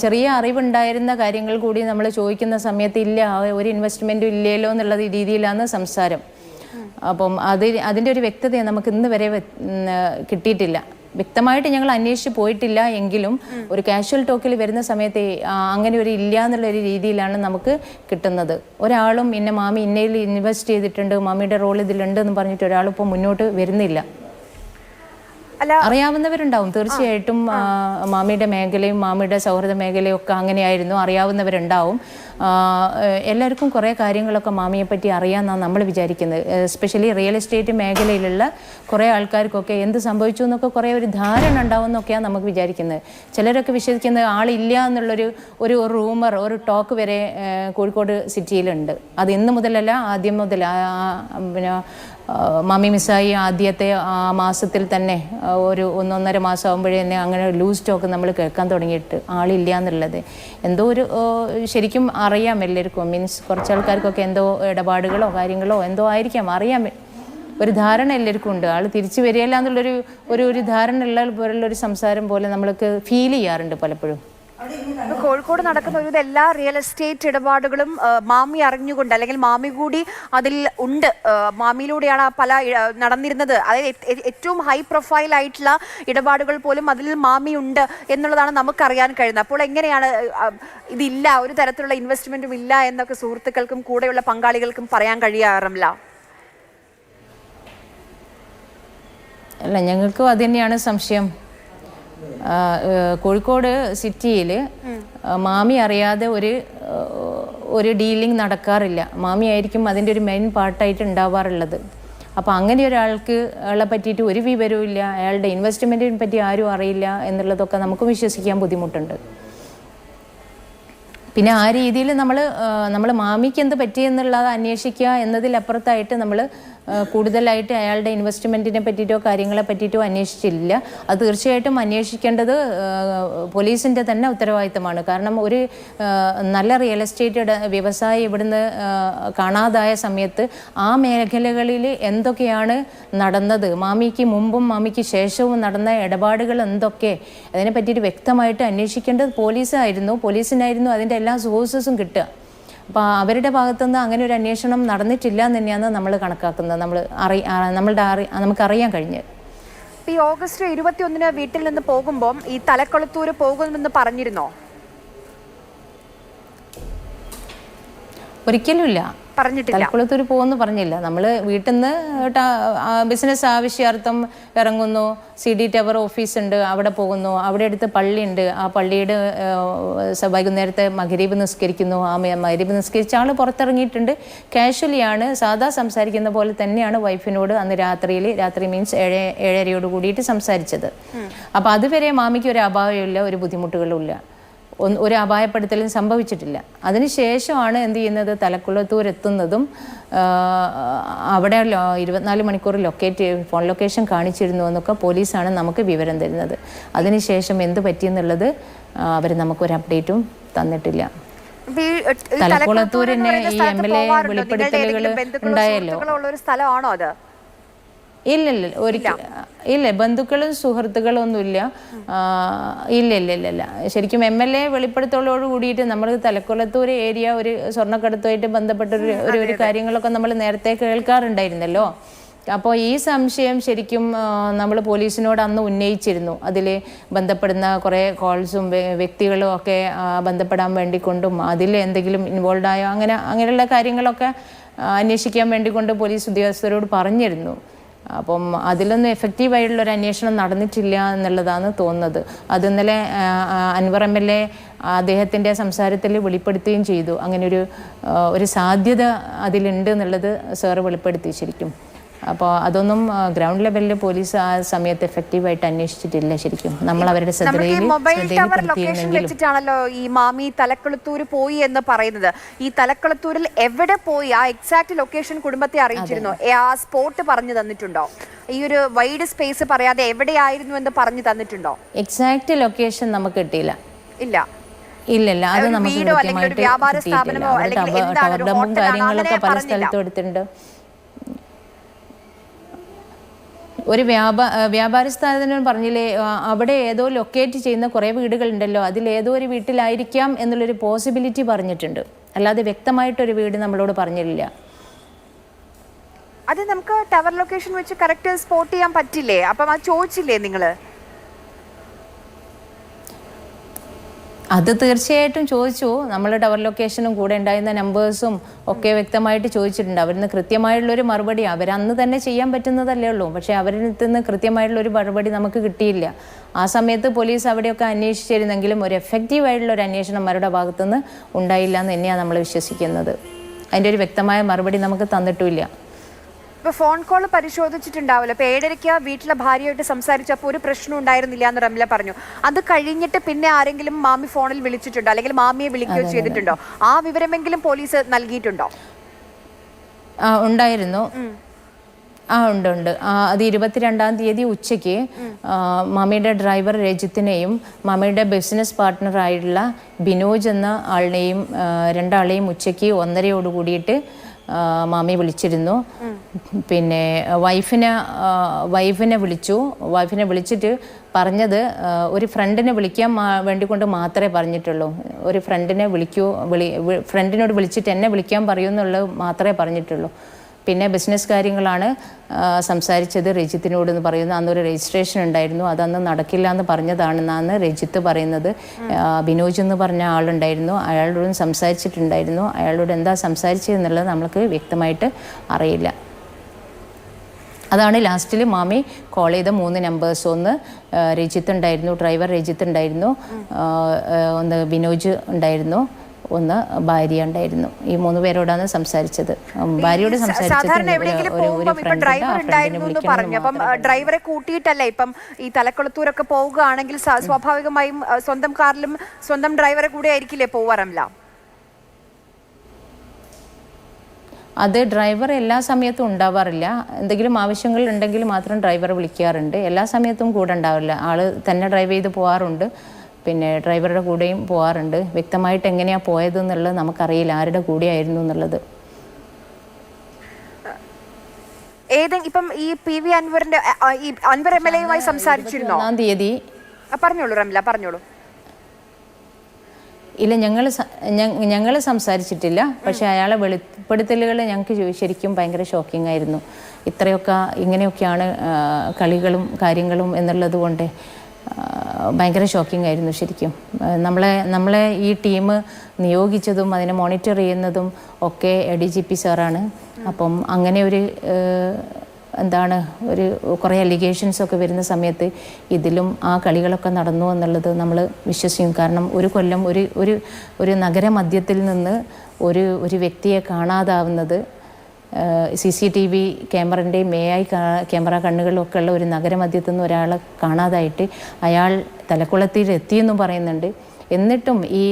ചെറിയ അറിവുണ്ടായിരുന്ന കാര്യങ്ങൾ കൂടി നമ്മൾ ചോദിക്കുന്ന സമയത്ത് ഇല്ല, ഒരു ഇൻവെസ്റ്റ്മെൻറ്റും ഇല്ലല്ലോ എന്നുള്ള രീതിയിലാണ് സംസാരം. അപ്പം അതിൻ്റെ ഒരു വ്യക്തത നമുക്ക് ഇന്ന് വരെ കിട്ടിയിട്ടില്ല. വ്യക്തമായിട്ട് ഞങ്ങൾ അന്വേഷിച്ച് പോയിട്ടില്ല എങ്കിലും ഒരു കാഷ്വൽ ടോക്കിൽ വരുന്ന സമയത്ത് അങ്ങനെ ഒരു ഇല്ല എന്നുള്ളൊരു രീതിയിലാണ് നമുക്ക് കിട്ടുന്നത്. ഒരാളും മാമി ഇന്നയിൽ ഇൻവെസ്റ്റ് ചെയ്തിട്ടുണ്ട്, മാമിയുടെ റോൾ ഇതിലുണ്ട് എന്ന് പറഞ്ഞിട്ട് ഒരാളും ഇപ്പോൾ മുന്നോട്ട് വരുന്നില്ല. അറിയാവുന്നവരുണ്ടാവും തീർച്ചയായിട്ടും. മാമിയുടെ മേഖലയും മാമിയുടെ സൗഹൃദ മേഖലയും ഒക്കെ അങ്ങനെയായിരുന്നു, അറിയാവുന്നവരുണ്ടാവും. എല്ലാവർക്കും കുറേ കാര്യങ്ങളൊക്കെ മാമിയെ പറ്റി അറിയാമെന്നാണ് നമ്മൾ വിചാരിക്കുന്നത്. എസ്പെഷ്യലി റിയൽ എസ്റ്റേറ്റ് മേഖലയിലുള്ള കുറേ ആൾക്കാർക്കൊക്കെ എന്ത് സംഭവിച്ചു എന്നൊക്കെ കുറേ ഒരു ധാരണ ഉണ്ടാവുമെന്നൊക്കെയാണ് നമുക്ക് വിചാരിക്കുന്നത്. ചിലരൊക്കെ വിശ്വസിക്കുന്നത് ആളില്ല എന്നുള്ളൊരു റൂമർ, ഒരു ടോക്ക് വരെ കോഴിക്കോട് സിറ്റിയിലുണ്ട്. അത് ഇന്ന് മുതലല്ല, ആദ്യം മുതൽ. പിന്നെ മാമി മിസ്സായി ആദ്യത്തെ മാസത്തിൽ തന്നെ ഒരു 1-1.5 മാസം ആകുമ്പോഴേ തന്നെ അങ്ങനെ ലൂസ് ടോക്ക് നമ്മൾ കേൾക്കാൻ തുടങ്ങിയിട്ട് ആളില്ല എന്നുള്ളത് എന്തോ ഒരു ശരിക്കും അറിയാം എല്ലാവർക്കും. മീൻസ് കുറച്ച് ആൾക്കാർക്കൊക്കെ എന്തോ ഇടപാടുകളോ കാര്യങ്ങളോ എന്തോ ആയിരിക്കാം, അറിയാം. ഒരു ധാരണ എല്ലാവർക്കും ഉണ്ട്, ആൾ തിരിച്ചു വരികയില്ല എന്നുള്ളൊരു ധാരണ ഉള്ളൊരു സംസാരം പോലെ നമ്മൾക്ക് ഫീൽ ചെയ്യാറുണ്ട് പലപ്പോഴും. കോഴിക്കോട് നടക്കുന്ന ഒരു എല്ലാ റിയൽ എസ്റ്റേറ്റ് ഇടപാടുകളും മാമി അറിഞ്ഞുകൊണ്ട് അല്ലെങ്കിൽ മാമി കൂടി അതിൽ ഉണ്ട്, മാമിയിലൂടെയാണ് പല നടന്നിരുന്നത്. അതായത് ഏറ്റവും ഹൈ പ്രൊഫൈൽ ആയിട്ടുള്ള ഇടപാടുകൾ പോലും അതിൽ മാമി ഉണ്ട് എന്നുള്ളതാണ് നമുക്കറിയാൻ കഴിയുന്നത്. അപ്പോൾ എങ്ങനെയാണ് ഇതില്ല, ഒരു തരത്തിലുള്ള ഇൻവെസ്റ്റ്മെന്റും ഇല്ല എന്നൊക്കെ സുഹൃത്തുക്കൾക്കും കൂടെയുള്ള പങ്കാളികൾക്കും പറയാൻ കഴിയാറില്ല? അല്ല, ഞങ്ങൾക്കും അത് തന്നെയാണ് സംശയം. കോഴിക്കോട് സിറ്റിയിൽ മാമി അറിയാതെ ഒരു ഡീലിംഗ് നടക്കാറില്ല. മാമി ആയിരിക്കും അതിൻ്റെ ഒരു മെയിൻ പാർട്ടായിട്ട് ഉണ്ടാവാറുള്ളത്. അപ്പോൾ അങ്ങനെ ഒരാൾക്ക് അയാളെ പറ്റിയിട്ട് ഒരു വിവരവും ഇല്ല, അയാളുടെ ഇൻവെസ്റ്റ്മെൻറ്റിനെ പറ്റി ആരും അറിയില്ല എന്നുള്ളതൊക്കെ നമുക്ക് വിശ്വസിക്കാൻ ബുദ്ധിമുട്ടുണ്ട്. പിന്നെ ആ രീതിയിൽ നമ്മൾ മാമിക്ക് എന്ത് പറ്റിയെന്നുള്ളത് അന്വേഷിക്കുക എന്നതിലപ്പുറത്തായിട്ട് നമ്മൾ കൂടുതലായിട്ട് അയാളുടെ ഇൻവെസ്റ്റ്മെൻറ്റിനെ പറ്റിയിട്ടോ കാര്യങ്ങളെ പറ്റിയിട്ടോ അന്വേഷിച്ചില്ല. അത് തീർച്ചയായിട്ടും അന്വേഷിക്കേണ്ടത് പോലീസിൻ്റെ തന്നെ ഉത്തരവാദിത്തമാണ്. കാരണം ഒരു നല്ല റിയൽ എസ്റ്റേറ്റ് വ്യവസായി ഇവിടുന്ന് കാണാതായ സമയത്ത് ആ മേഖലകളിൽ എന്തൊക്കെയാണ് നടന്നത്, മാമിക്ക് മുമ്പും മാമിക്ക് ശേഷവും നടന്ന ഇടപാടുകൾ എന്തൊക്കെ, അതിനെ പറ്റിയിട്ട് വ്യക്തമായിട്ട് അന്വേഷിക്കേണ്ടത് പോലീസിനായിരുന്നു അതിൻ്റെ എല്ലാ സോഴ്സസും കിട്ടുക. അപ്പോൾ അവരുടെ ഭാഗത്തുനിന്ന് അങ്ങനെ ഒരു അന്വേഷണം നടന്നിട്ടില്ല എന്ന് തന്നെയാണ് നമ്മൾ കണക്കാക്കുന്നത്, നമുക്കറിയാൻ കഴിഞ്ഞത്. ഈ ഓഗസ്റ്റ് 21 വീട്ടിൽ നിന്ന് പോകുമ്പോൾ ഈ തലക്കുളത്തൂർ പോകുമെന്ന് പറഞ്ഞിരുന്നോ? ഒരിക്കലുമില്ല, പറഞ്ഞിട്ടില്ല. തലക്കുളത്തൂർ പോകുമെന്ന് പറഞ്ഞില്ല. നമ്മൾ വീട്ടിൽ നിന്ന് ബിസിനസ് ആവശ്യാർത്ഥം ഇറങ്ങുന്നു, CD ടവർ ഓഫീസ് ഉണ്ട്, അവിടെ പോകുന്നു, അവിടെ അടുത്ത് പള്ളിയുണ്ട്, ആ പള്ളിയുടെ വൈകുന്നേരത്തെ മഗ്‌രിബ് നിസ്കരിക്കുന്നു. ആ മഗ്‌രിബ് നിസ്കരിച്ച ആൾ പുറത്തിറങ്ങിയിട്ടുണ്ട്. കാഷ്വലിയാണ്, സാധാ സംസാരിക്കുന്ന പോലെ തന്നെയാണ് വൈഫിനോട് അന്ന് രാത്രി മീൻസ് 7:30 കൂടിയിട്ട് സംസാരിച്ചത്. അപ്പോൾ അതുവരെ മാമിക്ക് ഒരു അഭാവമില്ല, ഒരു ബുദ്ധിമുട്ടുകളും ഇല്ല, ഒരു അപായപ്പെടുത്തലും സംഭവിച്ചിട്ടില്ല. അതിനുശേഷമാണ് എന്ത് ചെയ്യുന്നത്, തലക്കുളത്തൂർ എത്തുന്നതും അവിടെ 24 മണിക്കൂർ ഫോൺ ലൊക്കേഷൻ കാണിച്ചിരുന്നു എന്നൊക്കെ പോലീസാണ് നമുക്ക് വിവരം തരുന്നത്. അതിനുശേഷം എന്ത് പറ്റിയെന്നുള്ളത് അവർ നമുക്കൊരു അപ്ഡേറ്റും തന്നിട്ടില്ല. തലക്കുളത്തൂരിന് ഈ MLA വെളിപ്പെടുത്തലുകൾ ഉണ്ടായല്ലോ. ഇല്ല ബന്ധുക്കളും സുഹൃത്തുക്കളും ഒന്നുമില്ല. ഇല്ല ശരിക്കും MLA വെളിപ്പെടുത്തലോട് കൂടിയിട്ട് നമ്മൾ തലക്കുളത്തൂർ ഏരിയ ഒരു സ്വർണ്ണക്കടത്തുമായിട്ട് ബന്ധപ്പെട്ട ഒരു കാര്യങ്ങളൊക്കെ നമ്മൾ നേരത്തെ കേൾക്കാറുണ്ടായിരുന്നല്ലോ. അപ്പോൾ ഈ സംശയം ശരിക്കും നമ്മൾ പോലീസിനോട് അന്ന് ഉന്നയിച്ചിരുന്നു. അതിൽ ബന്ധപ്പെടുന്ന കുറേ കോൾസും വ്യക്തികളും ഒക്കെ ബന്ധപ്പെടാൻ വേണ്ടിക്കൊണ്ടും അതിൽ എന്തെങ്കിലും ഇൻവോൾവായോ അങ്ങനെയുള്ള കാര്യങ്ങളൊക്കെ അന്വേഷിക്കാൻ വേണ്ടിക്കൊണ്ട് പോലീസ് ഉദ്യോഗസ്ഥരോട് പറഞ്ഞിരുന്നു. അപ്പം അതിലൊന്നും എഫക്റ്റീവായിട്ടുള്ളൊരു അന്വേഷണം നടന്നിട്ടില്ല എന്നുള്ളതാണ് തോന്നുന്നത്. അത് ഇന്നലെ അൻവർ MLA അദ്ദേഹത്തിൻ്റെ സംസാരത്തിൽ വെളിപ്പെടുത്തുകയും ചെയ്തു. അങ്ങനെ ഒരു സാധ്യത അതിലുണ്ട് എന്നുള്ളത് സാറ് വെളിപ്പെടുത്തി ശരിക്കും. അപ്പോൾ അതൊന്നും ഗ്രൗണ്ട് ലെവലിൽ പോലീസ് ആ സമയത്ത് എഫക്റ്റീവായിട്ട് അന്വേഷിച്ചിട്ടില്ല. ശരിക്കും നമ്മൾ അവരുടെ വെച്ചിട്ടാണല്ലോ ഈ മാമി തലക്കുളത്തൂർ പോയി എന്ന് പറയുന്നത്. ഈ തലക്കുളത്തൂരിൽ എവിടെ പോയി ആ എക്സാക്ട് ലൊക്കേഷൻ കുടുംബത്തെ അറിയിച്ചിരുന്നോ? ആ സ്പോട്ട് പറഞ്ഞു തന്നിട്ടുണ്ടോ? ഈ ഒരു വൈഡ് സ്പേസ് പറയാതെ എവിടെയായിരുന്നു എന്ന് പറഞ്ഞു തന്നിട്ടുണ്ടോ? എക്സാക്ട് ലൊക്കേഷൻ നമുക്ക് കിട്ടിയില്ല. ഇല്ല അത് നമുക്ക് വ്യാപാര സ്ഥാപനമോ കാര്യങ്ങളൊക്കെ പല സ്ഥലത്തും എടുത്തിട്ടുണ്ട്. ഒരു വ്യാപാര സ്ഥാപനം പറഞ്ഞില്ലേ, അവിടെ ഏതോ ലൊക്കേറ്റ് ചെയ്യുന്ന കുറേ വീടുകളുണ്ടല്ലോ, അതിലേതോ ഒരു വീട്ടിലായിരിക്കാം എന്നുള്ളൊരു പോസിബിലിറ്റി പറഞ്ഞിട്ടുണ്ട്. അല്ലാതെ വ്യക്തമായിട്ടൊരു വീട് നമ്മളോട് പറഞ്ഞില്ല. അത് നമുക്ക് ടവർ ലൊക്കേഷൻ വെച്ച് കറക്റ്റ് സ്പോട്ട് ചെയ്യാൻ പറ്റില്ലേ? അപ്പം അത് ചോദിച്ചില്ലേ നിങ്ങൾ? അത് തീർച്ചയായിട്ടും ചോദിച്ചു. നമ്മൾ ടവർ ലൊക്കേഷനും കൂടെ ഉണ്ടായിരുന്ന നമ്പേഴ്സും ഒക്കെ വ്യക്തമായിട്ട് ചോദിച്ചിട്ടുണ്ട്. അവരിൽ കൃത്യമായിട്ടുള്ളൊരു മറുപടി അവരന്ന് തന്നെ ചെയ്യാൻ പറ്റുന്നതല്ലേ ഉള്ളൂ. പക്ഷേ അവരിൽ നിന്ന് കൃത്യമായിട്ടുള്ളൊരു മറുപടി നമുക്ക് കിട്ടിയില്ല. ആ സമയത്ത് പോലീസ് അവിടെയൊക്കെ അന്വേഷിച്ചിരുന്നെങ്കിലും ഒരു എഫക്റ്റീവായിട്ടുള്ളൊരു അന്വേഷണം അവരുടെ ഭാഗത്തുനിന്ന് ഉണ്ടായില്ല എന്ന് തന്നെയാണ് നമ്മൾ വിശ്വസിക്കുന്നത്. അതിൻ്റെ ഒരു വ്യക്തമായ മറുപടി നമുക്ക് തന്നിട്ടുമില്ല. ഇപ്പോൾ ഫോൺ കോൾ പരിശോധിച്ചിട്ടുണ്ടാവില്ല. ഇപ്പോൾ 7:30 വീട്ടിലെ ഭാര്യയായിട്ട് സംസാരിച്ചപ്പോൾ ഒരു പ്രശ്നം ഉണ്ടായിരുന്നില്ല എന്ന് റംല പറഞ്ഞു. അത് കഴിഞ്ഞിട്ട് പിന്നെ ആരെങ്കിലും മാമി ഫോണിൽ വിളിച്ചിട്ടുണ്ടോ, അല്ലെങ്കിൽ മാമിയെ വിളിക്കുകയോ ചെയ്തിട്ടുണ്ടോ? ആ വിവരമെങ്കിലും പോലീസ് നൽകിയിട്ടുണ്ടോ? ഉണ്ടായിരുന്നു. ഉണ്ട്. അത് 22-ാം തീയതി ഉച്ചയ്ക്ക് മാമിയുടെ ഡ്രൈവർ രജിത്തിനെയും മാമിയുടെ ബിസിനസ് പാർട്ട്ണറായിട്ടുള്ള ബിനോജ് എന്ന ആളിനെയും രണ്ടാളെയും ഉച്ചയ്ക്ക് 1:30 കൂടിയിട്ട് മാമി വിളിച്ചിരുന്നു. പിന്നെ വൈഫിനെ വിളിച്ചിട്ട് പറഞ്ഞത് ഒരു ഫ്രണ്ടിനെ വിളിക്കാൻ വേണ്ടിക്കൊണ്ട് മാത്രമേ പറഞ്ഞിട്ടുള്ളൂ. ഒരു ഫ്രണ്ടിനെ ഫ്രണ്ടിനോട് വിളിച്ചിട്ട് എന്നെ വിളിക്കാൻ പറയുമെന്നുള്ളത് മാത്രമേ പറഞ്ഞിട്ടുള്ളൂ. പിന്നെ ബിസിനസ് കാര്യങ്ങളാണ് സംസാരിച്ചത് രജിത്തിനോടെന്ന് പറയുന്നു. അന്നൊരു രജിസ്ട്രേഷൻ ഉണ്ടായിരുന്നു, അതന്ന് നടക്കില്ല എന്ന് പറഞ്ഞതാണെന്നാണ് രജിത്ത് പറയുന്നത്. ബിനോജ് എന്ന് പറഞ്ഞ ആളുണ്ടായിരുന്നു, അയാളോടും സംസാരിച്ചിട്ടുണ്ടായിരുന്നു. അയാളോട് എന്താ സംസാരിച്ചതെന്നുള്ളത് നമ്മൾക്ക് വ്യക്തമായിട്ട് അറിയില്ല. അതാണ് ലാസ്റ്റിൽ മാമി കോൾ ചെയ്ത 3 നമ്പേഴ്സ്. ഒന്ന് രജിത്ത് ഉണ്ടായിരുന്നു, ഡ്രൈവർ രജിത്ത് ഉണ്ടായിരുന്നു, ഒന്ന് ബിനോജ് ഉണ്ടായിരുന്നു, ഒന്ന് ഭാര്യ ഉണ്ടായിരുന്നു. ഈ 3 പേരോടാണ് സംസാരിച്ചത്. ഭാര്യയോട് ഡ്രൈവറെ കൂട്ടിയിട്ടല്ലേ ഇപ്പം ഈ തലക്കുളത്തൂരൊക്കെ പോവുകയാണെങ്കിൽ സ്വാഭാവികമായും സ്വന്തം കാറിലും സ്വന്തം ഡ്രൈവറെ കൂടെ ആയിരിക്കില്ലേ പോവാറല്ല? അത് ഡ്രൈവർ എല്ലാ സമയത്തും ഉണ്ടാവാറില്ല. എന്തെങ്കിലും ആവശ്യങ്ങൾ ഉണ്ടെങ്കിൽ മാത്രം ഡ്രൈവറെ വിളിക്കാറുണ്ട്. എല്ലാ സമയത്തും കൂടെ ഉണ്ടാവില്ല. ആള് തന്നെ ഡ്രൈവ് ചെയ്ത് പോകാറുണ്ട്, പിന്നെ ഡ്രൈവറുടെ കൂടെയും പോകാറുണ്ട്. വ്യക്തമായിട്ട് എങ്ങനെയാണ് പോയതെന്നുള്ളത് നമുക്കറിയില്ല, ആരുടെ കൂടെയായിരുന്നു എന്നുള്ളത്. ഇപ്പം ഈ PV അൻവറിന്റെ അൻവർ MLA യുമായി സംസാരിച്ചിരുന്നോ? 1-ാം തീയതി പറഞ്ഞോളൂ റംല, പറഞ്ഞോളൂ. ഇല്ല, ഞങ്ങൾ സംസാരിച്ചിട്ടില്ല. പക്ഷേ അയാളെ വെളിപ്പെടുത്തലുകൾ ഞങ്ങൾക്ക് ശരിക്കും ഭയങ്കര ഷോക്കിംഗ് ആയിരുന്നു. ഇങ്ങനെയൊക്കെയാണ് കളികളും കാര്യങ്ങളും എന്നുള്ളത് കൊണ്ട് ഭയങ്കര ഷോക്കിംഗ് ആയിരുന്നു ശരിക്കും. നമ്മളെ ഈ ടീം നിയോഗിച്ചതും അതിനെ മോണിറ്റർ ചെയ്യുന്നതും ഒക്കെ DGP സാറാണ്. അപ്പം അങ്ങനെ കുറേ അലിഗേഷൻസൊക്കെ വരുന്ന സമയത്ത് ഇതിലും ആ കളികളൊക്കെ നടന്നു എന്നുള്ളത് നമ്മൾ വിശ്വസിക്കും. കാരണം ഒരു കൊല്ലം ഒരു നഗരമധ്യത്തിൽ നിന്ന് ഒരു വ്യക്തിയെ കാണാതാവുന്നത്, CCTV ക്യാമറൻ്റെയും ക്യാമറ കണ്ണുകളിലൊക്കെ ഉള്ള ഒരു നഗരമധ്യത്തു നിന്ന് ഒരാളെ കാണാതായിട്ട് അയാൾ തലക്കുളത്തിൽ എത്തിയെന്നും പറയുന്നുണ്ട്. എന്നിട്ടും ഈ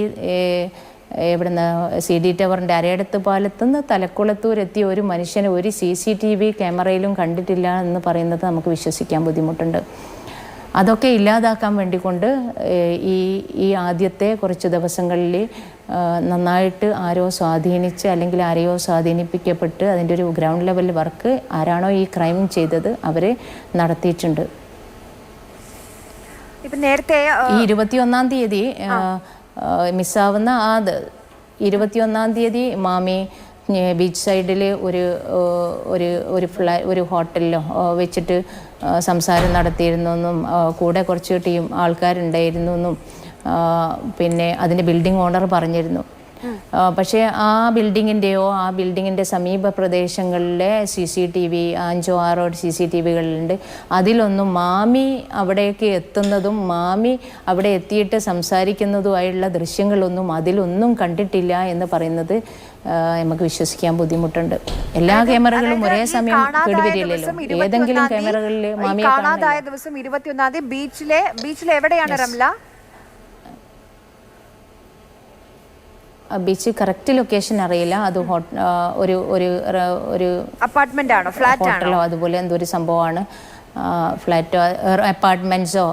ഇവിടുന്ന് CD ടവറിൻ്റെ അരയടത്ത് പാലത്തുനിന്ന് തലക്കുളത്തൂരെത്തിയ ഒരു മനുഷ്യനെ ഒരു CCTV ക്യാമറയിലും കണ്ടിട്ടില്ല എന്ന് പറയുന്നത് നമുക്ക് വിശ്വസിക്കാൻ ബുദ്ധിമുട്ടുണ്ട്. അതൊക്കെ ഇല്ലാതാക്കാൻ വേണ്ടിക്കൊണ്ട് ഈ ആദ്യത്തെ കുറച്ച് ദിവസങ്ങളിൽ നന്നായിട്ട് ആരോ സ്വാധീനിച്ച് അല്ലെങ്കിൽ ആരെയോ സ്വാധീനിപ്പിക്കപ്പെട്ട് അതിൻ്റെ ഒരു ഗ്രൗണ്ട് ലെവൽ വർക്ക് ആരാണോ ഈ ക്രൈം ചെയ്തത് അവർ നടത്തിയിട്ടുണ്ട്. ഈ 21-ാം തീയതി മിസ്സാവുന്ന 21-ാം തീയതി മാമി ബീച്ച് സൈഡിൽ ഒരു ഹോട്ടലിലോ വെച്ചിട്ട് സംസാരം നടത്തിയിരുന്നെന്നും കൂടെ കുറച്ച് ആൾക്കാരുണ്ടായിരുന്നു എന്നും പിന്നെ അതിൻ്റെ ബിൽഡിംഗ് ഓണർ പറഞ്ഞിരുന്നു. പക്ഷേ ആ ബിൽഡിങ്ങിൻ്റെ സമീപ പ്രദേശങ്ങളിലെ CCTV 5-6 CCTVകളുണ്ട്. അതിലൊന്നും മാമി അവിടേക്ക് എത്തുന്നതും മാമി അവിടെ എത്തിയിട്ട് സംസാരിക്കുന്നതുമായുള്ള ദൃശ്യങ്ങളൊന്നും അതിലൊന്നും കണ്ടിട്ടില്ല എന്ന് പറയുന്നത് നമുക്ക് വിശ്വസിക്കാൻ ബുദ്ധിമുട്ടുണ്ട്. എല്ലാ ക്യാമറകളും ഒരേ സമയം കേടുവരില്ലല്ലോ. ഏതെങ്കിലും ക്യാമറകളിൽ മാമിയെ കാണാതായ ദിവസം 21-ാം തീയതി ബീച്ചിലെ എവിടെയാണ് റംല? ബീച്ച് കറക്റ്റ് ലൊക്കേഷൻ അറിയില്ല. അത് ഒരു അപ്പാർട്ട്മെന്റ് ആണോ, ഫ്ലാറ്റ് ആണോ, ഹോട്ടലോ അതുപോലെ എന്തോ ഒരു സംഭവമാണ്. ഫ്ലാറ്റോ അപ്പാർട്ട്മെന്റ്സോ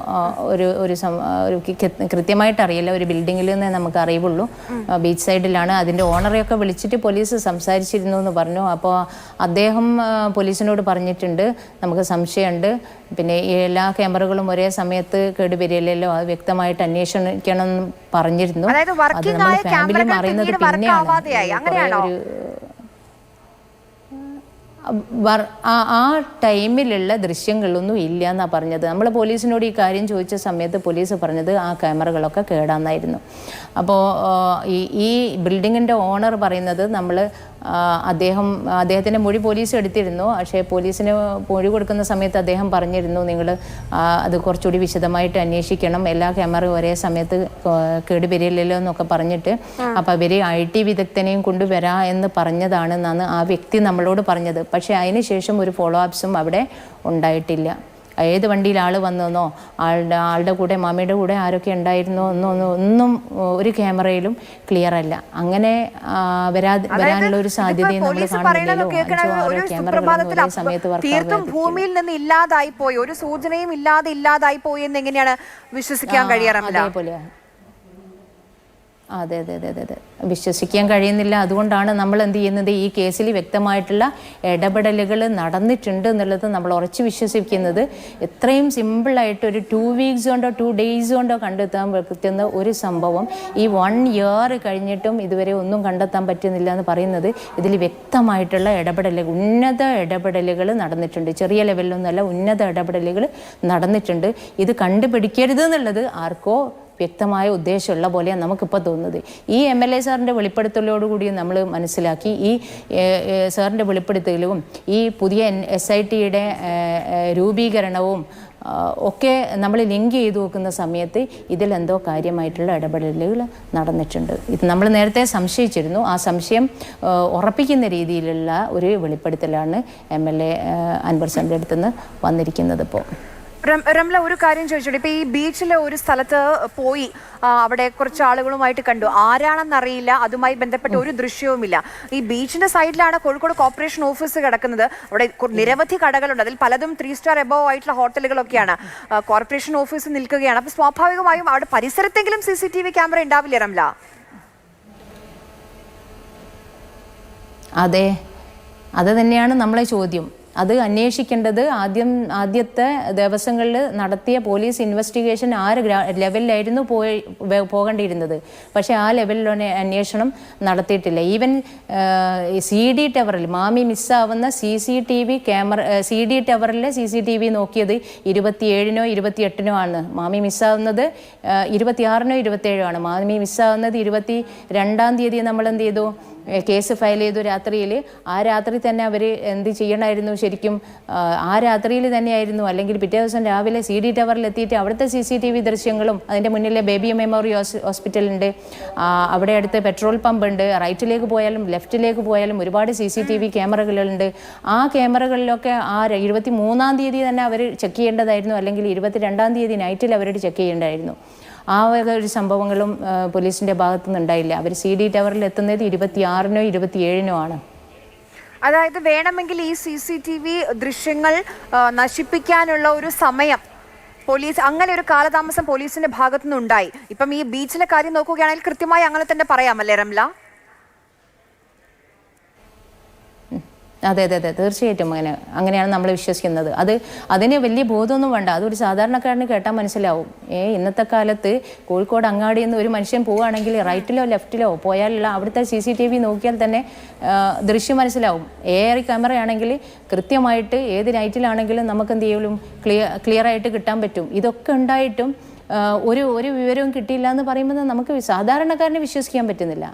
ഒരു കൃത്യമായിട്ട് അറിയില്ല. ഒരു ബിൽഡിങ്ങിൽ നിന്ന് നമുക്ക് അറിവുള്ളൂ. ബീച്ച് സൈഡിലാണ്. അതിൻ്റെ ഓണറെയൊക്കെ വിളിച്ചിട്ട് പോലീസ് സംസാരിച്ചിരുന്നു എന്ന് പറഞ്ഞു. അപ്പോൾ അദ്ദേഹം പോലീസിനോട് പറഞ്ഞിട്ടുണ്ട് നമുക്ക് സംശയമുണ്ട്, പിന്നെ ഈ എല്ലാ ക്യാമറകളും ഒരേ സമയത്ത് കേടുവരില്ലല്ലോ, അത് വ്യക്തമായിട്ട് അന്വേഷിക്കണം എന്ന് പറഞ്ഞിരുന്നു. അത് നമ്മൾ ഫാമിലി അറിയുന്നത് പിന്നെയാണ്. ആ ടൈമിലുള്ള ദൃശ്യങ്ങളൊന്നും ഇല്ല എന്നാണ് പറഞ്ഞത്. നമ്മൾ പോലീസിനോട് ഈ കാര്യം ചോദിച്ച സമയത്ത് പോലീസ് പറഞ്ഞത് ആ ക്യാമറകളൊക്കെ കേടാന്നായിരുന്നു. അപ്പോൾ ഈ ബിൽഡിങ്ങിൻ്റെ ഓണർ പറയുന്നത് അദ്ദേഹത്തിൻ്റെ മൊഴി പോലീസ് എടുത്തിരുന്നു. പക്ഷേ പോലീസിന് മൊഴി കൊടുക്കുന്ന സമയത്ത് അദ്ദേഹം പറഞ്ഞിരുന്നു നിങ്ങൾ അത് കുറച്ചുകൂടി വിശദമായിട്ട് അന്വേഷിക്കണം, എല്ലാ ക്യാമറയും ഒരേ സമയത്ത് കേടുവരില്ലല്ലോ എന്നൊക്കെ പറഞ്ഞിട്ട്. അപ്പോൾ അവർ IT വിദഗ്ധനെയും കൊണ്ടുവരാം എന്ന് പറഞ്ഞതാണെന്നാണ് ആ വ്യക്തി നമ്മളോട് പറഞ്ഞത്. പക്ഷേ അതിന് ശേഷം ഒരു ഫോളോ അപ്സും അവിടെ ഉണ്ടായിട്ടില്ല. ഏത് വണ്ടിയിൽ ആൾ വന്നെന്നോ ആളുടെ കൂടെ മാമിയുടെ കൂടെ ആരൊക്കെ ഉണ്ടായിരുന്നോ ഒന്നും ഒരു ക്യാമറയിലും ക്ലിയർ അല്ല. അങ്ങനെ വരാനുള്ള ഒരു സാധ്യതയും നമ്മൾ കാണുന്നില്ലല്ലോ. സമയത്ത് തീർത്തും ഭൂമിയിൽ നിന്ന് ഇല്ലാതായി പോയി, ഒരു സൂചനയും ഇല്ലാതായി പോയി എന്ന് എങ്ങനെയാണ് വിശ്വസിക്കാൻ കഴിയാറില്ല? അതെ അതെ അതെ അതെ അതെ വിശ്വസിക്കാൻ കഴിയുന്നില്ല. അതുകൊണ്ടാണ് നമ്മൾ എന്ത് ചെയ്യുന്നത്, ഈ കേസിൽ വ്യക്തമായിട്ടുള്ള ഇടപെടലുകൾ നടന്നിട്ടുണ്ട് എന്നുള്ളത് നമ്മൾ ഉറച്ചു വിശ്വസിക്കുന്നത്. എത്രയും സിമ്പിളായിട്ട് ഒരു 2 വീക്സ് കൊണ്ടോ 2 ഡേയ്സ് കൊണ്ടോ കണ്ടെത്താൻ പറ്റുന്ന ഒരു സംഭവം ഈ 1 ഇയർ കഴിഞ്ഞിട്ടും ഇതുവരെ ഒന്നും കണ്ടെത്താൻ പറ്റുന്നില്ല എന്ന് പറയുന്നത് ഇതിൽ വ്യക്തമായിട്ടുള്ള ഇടപെടലുകൾ, ഉന്നത ഇടപെടലുകൾ നടന്നിട്ടുണ്ട്. ചെറിയ ലെവലിലൊന്നുമല്ല, ഉന്നത ഇടപെടലുകൾ നടന്നിട്ടുണ്ട്. ഇത് കണ്ടുപിടിക്കരുത് എന്നുള്ളത് ആർക്കോ വ്യക്തമായ ഉദ്ദേശമുള്ള പോലെയാണ് നമുക്കിപ്പോൾ തോന്നുന്നത്. ഈ MLA സാറിൻ്റെ വെളിപ്പെടുത്തലോടുകൂടി നമ്മൾ മനസ്സിലാക്കി, ഈ സാറിൻ്റെ വെളിപ്പെടുത്തലും ഈ പുതിയ SITയുടെ രൂപീകരണവും ഒക്കെ നമ്മൾ ലിങ്ക് ചെയ്ത് നോക്കുന്ന സമയത്ത് ഇതിലെന്തോ കാര്യമായിട്ടുള്ള ഇടപെടലുകൾ നടന്നിട്ടുണ്ട്. ഇത് നമ്മൾ നേരത്തെ സംശയിച്ചിരുന്നു. ആ സംശയം ഉറപ്പിക്കുന്ന രീതിയിലുള്ള ഒരു വെളിപ്പെടുത്തലാണ് MLA അൻവർ സാറിൻ്റെ അടുത്തുനിന്ന് വന്നിരിക്കുന്നത്. ഇപ്പോൾ റംല, ഒരു കാര്യം ചോദിച്ചോട്ടെ. ഇപ്പൊ ഈ ബീച്ചിലെ ഒരു സ്ഥലത്ത് പോയി അവിടെ കുറച്ച് ആളുകളുമായിട്ട് കണ്ടു, ആരാണെന്നറിയില്ല, അതുമായി ബന്ധപ്പെട്ട ഒരു ദൃശ്യവുമില്ല. ഈ ബീച്ചിന്റെ സൈഡിലാണ് കോഴിക്കോട് കോർപ്പറേഷൻ ഓഫീസ് കിടക്കുന്നത്. അവിടെ നിരവധി കടകളുണ്ട്, അതിൽ പലതും 3 സ്റ്റാർ എബോവ് ആയിട്ടുള്ള ഹോട്ടലുകളൊക്കെയാണ്. കോർപ്പറേഷൻ ഓഫീസ് നിൽക്കുകയാണ്. അപ്പൊ സ്വാഭാവികമായും അവിടെ പരിസരത്തെങ്കിലും CCTV ക്യാമറ ഉണ്ടാവില്ലേ റംല? അതെ, അത് തന്നെയാണ് നമ്മളെ ചോദ്യം. അത് അന്വേഷിക്കേണ്ടത് ആദ്യത്തെ ദിവസങ്ങളിൽ നടത്തിയ പോലീസ് ഇൻവെസ്റ്റിഗേഷൻ ലെവലിലായിരുന്നു പോകേണ്ടിയിരുന്നത്. പക്ഷേ ആ ലെവലിലൊന്നും അന്വേഷണം നടത്തിയിട്ടില്ല. ഈവൻ CD ടവറിൽ മാമി മിസ്സാവുന്ന CCTV ക്യാമറ, CD ടവറിലെ CCTV നോക്കിയത് 27-നോ 28-നോ ആണ്. മാമി മിസ്സാവുന്നത് 26-നോ 27-നോ ആണ്. മാമി മിസ്സാവുന്നത് 22-ാം തീയതി നമ്മൾ എന്ത് ചെയ്തു, കേസ് ഫയൽ ചെയ്തു രാത്രിയിൽ. ആ രാത്രി തന്നെ അവർ എന്ത് ചെയ്യണമായിരുന്നു, ശരിക്കും ആ രാത്രിയിൽ തന്നെയായിരുന്നു, അല്ലെങ്കിൽ പിറ്റേ ദിവസം രാവിലെ CD ടവറിൽ എത്തിയിട്ട് അവിടുത്തെ CCTV ദൃശ്യങ്ങളും, അതിൻ്റെ മുന്നിലെ ബേബി മെമ്മോറിയൽ ഹോസ്പിറ്റലുണ്ട്, അവിടെ അടുത്ത് പെട്രോൾ പമ്പ് ഉണ്ട്, റൈറ്റിലേക്ക് പോയാലും ലെഫ്റ്റിലേക്ക് പോയാലും ഒരുപാട് CCTV ക്യാമറകളുണ്ട്. ആ ക്യാമറകളിലൊക്കെ ആ 23-ാം തീയതി തന്നെ അവർ ചെക്ക് ചെയ്യേണ്ടതായിരുന്നു, അല്ലെങ്കിൽ 22-ാം തീയതി നൈറ്റിൽ അവരോട് ചെക്ക് ചെയ്യേണ്ടതായിരുന്നു. ആ ഒരു സംഭവങ്ങളും പോലീസിൻ്റെ ഭാഗത്തുനിന്ന് ഉണ്ടായില്ല. അവർ CD ടവറിൽ എത്തുന്നത് 26-നോ 27-നോ ആണ്. അതായത് വേണമെങ്കിൽ ഈ CCTV ദൃശ്യങ്ങൾ നശിപ്പിക്കാനുള്ള ഒരു സമയം പോലീസ്, അങ്ങനെ ഒരു കാലതാമസം പോലീസിന്റെ ഭാഗത്തുനിന്ന് ഉണ്ടായി. ഇപ്പം ഈ ബീച്ചിലെ കാര്യം നോക്കുകയാണെങ്കിൽ കൃത്യമായി അങ്ങനെ തന്നെ പറയാമല്ലേ റംല? അതെ അതെ അതെ തീർച്ചയായിട്ടും അങ്ങനെയാണ് നമ്മൾ വിശ്വസിക്കുന്നത്. അതിന് വലിയ ബോധമൊന്നും വേണ്ട, അതൊരു സാധാരണക്കാരന് കേട്ടാൽ മനസ്സിലാവും. ഇന്നത്തെ കാലത്ത് കോഴിക്കോട് അങ്ങാടിയിൽ നിന്ന് ഒരു മനുഷ്യൻ പോവുകയാണെങ്കിൽ റൈറ്റിലോ ലെഫ്റ്റിലോ പോയാലുള്ള അവിടുത്തെ CCTV നോക്കിയാൽ തന്നെ ദൃശ്യം മനസ്സിലാവും. AR ക്യാമറയാണെങ്കിൽ കൃത്യമായിട്ട് ഏത് നൈറ്റിലാണെങ്കിലും നമുക്ക് എന്ത് ചെയ്യലും ക്ലിയറായിട്ട് കിട്ടാൻ പറ്റും. ഇതൊക്കെ ഉണ്ടായിട്ടും ഒരു വിവരവും കിട്ടിയില്ല എന്ന് പറയുമ്പോൾ നമുക്ക് സാധാരണക്കാരനെ വിശ്വസിക്കാൻ പറ്റുന്നില്ല.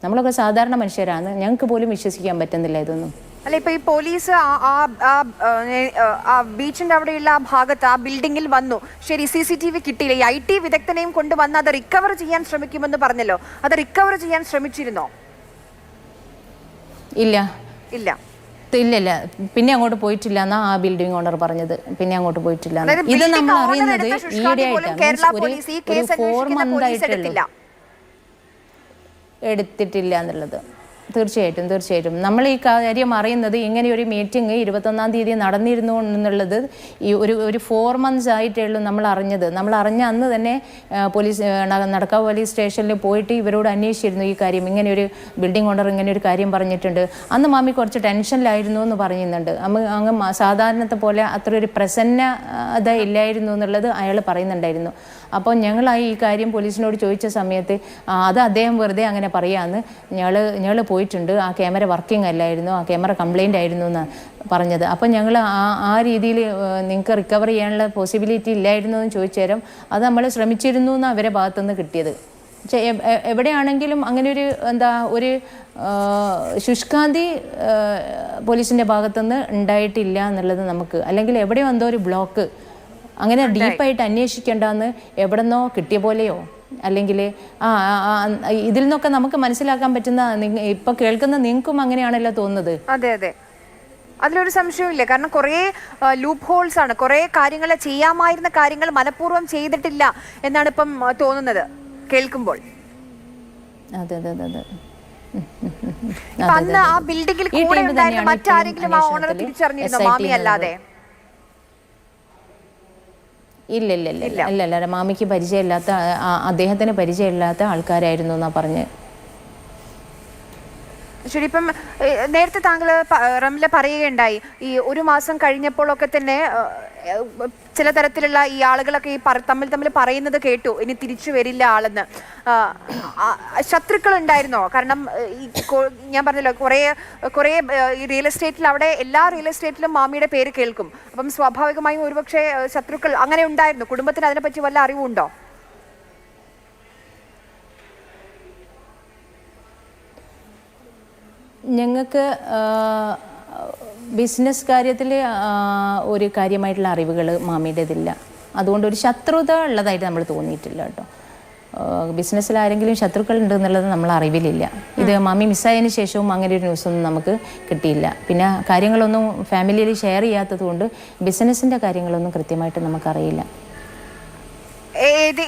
നമ്മളൊക്കെ സാധാരണ മനുഷ്യരാണ്, ഞങ്ങൾക്ക് പോലും വിശ്വസിക്കാൻ പറ്റുന്നില്ല ഇതൊന്നും. അല്ല, ഇപ്പൊ ഈ പോലീസ് ബീച്ചിന്റെ അവിടെയുള്ള ആ ഭാഗത്ത് ആ ബിൽഡിങ്ങിൽ വന്നു, ശരി CCTV കിട്ടിയില്ല, ഈ IT വിദഗ്ധനെയും കൊണ്ടുവന്ന് അത് റിക്കവർ ചെയ്യാൻ ശ്രമിക്കുമെന്ന് പറഞ്ഞല്ലോ, അത് റിക്കവർ ചെയ്യാൻ ശ്രമിച്ചിരുന്നോ? ഇല്ല ഇല്ല ഇല്ല പിന്നെ അങ്ങോട്ട് പോയിട്ടില്ല എന്നാ ആ ബിൽഡിംഗ് ഓണർ പറഞ്ഞത്. പിന്നെ അങ്ങോട്ട് പോയിട്ടില്ല. ഇത് നമ്മൾ അറിയുന്നത് ഈയിടെ ആയിട്ടാണ്, 4 months ആയിട്ടുള്ളൂ എടുത്തിട്ടില്ല എന്നുള്ളത്. തീർച്ചയായിട്ടും നമ്മൾ ഈ കാര്യം അറിയുന്നത് ഇങ്ങനെ ഒരു മീറ്റിംഗ് 21-ാം തീയതി നടന്നിരുന്നു എന്നുള്ളത് ഈ ഒരു 4 months ആയിട്ടേ ഉള്ളൂ നമ്മൾ അറിഞ്ഞത്. നമ്മൾ അറിഞ്ഞ അന്ന് തന്നെ പോലീസ് നടക്കാവ് പോലീസ് സ്റ്റേഷനിൽ പോയിട്ട് ഇവരോട് അന്വേഷിച്ചിരുന്നു ഈ കാര്യം. ഇങ്ങനെ ഒരു ബിൽഡിംഗ് ഓണർ ഇങ്ങനെ ഒരു കാര്യം പറഞ്ഞിട്ടുണ്ട്. അന്ന് മാമി കുറച്ച് ടെൻഷനിലായിരുന്നു എന്ന് പറയുന്നുണ്ട്. അങ്ങ് സാധാരണത്തെ പോലെ അത്ര ഒരു പ്രസന്നത ഇല്ലായിരുന്നു എന്നുള്ളത് അയാൾ പറയുന്നുണ്ടായിരുന്നു. അപ്പോൾ ഞങ്ങളായി ഈ കാര്യം പോലീസിനോട് ചോദിച്ച സമയത്ത് അത് അദ്ദേഹം വെറുതെ അങ്ങനെ പറയാമെന്ന്, ഞങ്ങൾ പോയിട്ടുണ്ട്, ആ ക്യാമറ വർക്കിംഗ് അല്ലായിരുന്നു, ആ ക്യാമറ കംപ്ലൈൻ്റ് ആയിരുന്നു എന്നാണ് പറഞ്ഞത്. അപ്പം ഞങ്ങൾ ആ രീതിയിൽ നിങ്ങൾക്ക് റിക്കവർ ചെയ്യാനുള്ള പോസിബിലിറ്റി ഇല്ലായിരുന്നു എന്ന് ചോദിച്ചേരം അത് നമ്മൾ ശ്രമിച്ചിരുന്നു എന്ന് അവരെ ഭാഗത്തുനിന്ന് കിട്ടിയത്. പക്ഷേ എവിടെയാണെങ്കിലും അങ്ങനെ ഒരു ശുഷ്കാന്തി പോലീസിൻ്റെ ഭാഗത്തുനിന്ന് ഉണ്ടായിട്ടില്ല എന്നുള്ളത് നമുക്ക്, അല്ലെങ്കിൽ എവിടെയോ എന്തോ ഒരു ബ്ലോക്ക്, അങ്ങനെ ഡീപ്പായിട്ട് അന്വേഷിക്കേണ്ടെന്ന് എവിടെന്നോ കിട്ടിയ പോലെയോ, അല്ലെങ്കിൽ ഇതിൽ നിന്നൊക്കെ നമുക്ക് മനസ്സിലാക്കാൻ പറ്റുന്ന, ഇപ്പൊ കേൾക്കുന്ന നിങ്ങൾക്കും അങ്ങനെയാണല്ലോ തോന്നുന്നത്. അതെ അതെ, അതിലൊരു സംശയമില്ല. കാരണം കുറേ ലൂപ്പ് ഹോൾസ് ആണ്, കുറേ കാര്യങ്ങൾ ചെയ്യാമായിരുന്ന കാര്യങ്ങൾ മനഃപൂർവ്വം ചെയ്തിട്ടില്ല എന്നാണ് ഇപ്പം തോന്നുന്നത് കേൾക്കുമ്പോൾ. അതെ അതെ അതെ അതെ അന്ന് ആ ബിൽഡിംഗിൽ കൂടെ ഉണ്ടായിരുന്ന മറ്റാരെങ്കിലും ആ ഓണർ തിരിച്ചറിഞ്ഞിരുന്നോ മാമി അല്ലാതെ? ഇല്ല ഇല്ല ഇല്ല ഇല്ല അല്ല അല്ല മാമിക്ക് പരിചയമില്ലാത്ത അദ്ദേഹത്തിന് പരിചയമില്ലാത്ത ആൾക്കാരായിരുന്നു എന്നാ പറഞ്ഞ്. ശരി, ഇപ്പം നേരത്തെ താങ്കൾ റംല പറയുകയുണ്ടായി ഈ ഒരു മാസം കഴിഞ്ഞപ്പോഴൊക്കെ തന്നെ ചില തരത്തിലുള്ള ഈ ആളുകളൊക്കെ ഈ തമ്മിൽ പറയുന്നത് കേട്ടു, ഇനി തിരിച്ചു വരില്ല ആളെന്ന്. ശത്രുക്കൾ ഉണ്ടായിരുന്നോ? കാരണം ഈ ഞാൻ പറഞ്ഞല്ലോ കുറേ ഈ റിയൽ എസ്റ്റേറ്റിൽ അവിടെ എല്ലാ റിയൽ എസ്റ്റേറ്റിലും മാമിയുടെ പേര് കേൾക്കും. അപ്പം സ്വാഭാവികമായും ഒരുപക്ഷെ ശത്രുക്കൾ അങ്ങനെ ഉണ്ടായിരുന്നു. കുടുംബത്തിന് അതിനെപ്പറ്റി വല്ല അറിവുണ്ടോ? ഞങ്ങൾക്ക് ബിസിനസ് കാര്യത്തിൽ ഒരു കാര്യമായിട്ടുള്ള അറിവുകൾ മാമിയുടേതില്ല. അതുകൊണ്ട് ഒരു ശത്രുത ഉള്ളതായിട്ട് നമ്മൾ തോന്നിയിട്ടില്ല കേട്ടോ. ബിസിനസ്സിൽ ആരെങ്കിലും ശത്രുക്കൾ ഉണ്ട് എന്നുള്ളത് നമ്മൾ അറിവിലില്ല. ഇത് മാമി മിസ്സായതിനു ശേഷവും അങ്ങനെ ഒരു ന്യൂസൊന്നും നമുക്ക് കിട്ടിയില്ല. പിന്നെ കാര്യങ്ങളൊന്നും ഫാമിലിയിൽ ഷെയർ ചെയ്യാത്തത് കൊണ്ട് ബിസിനസ്സിൻ്റെ കാര്യങ്ങളൊന്നും കൃത്യമായിട്ട് നമുക്കറിയില്ല.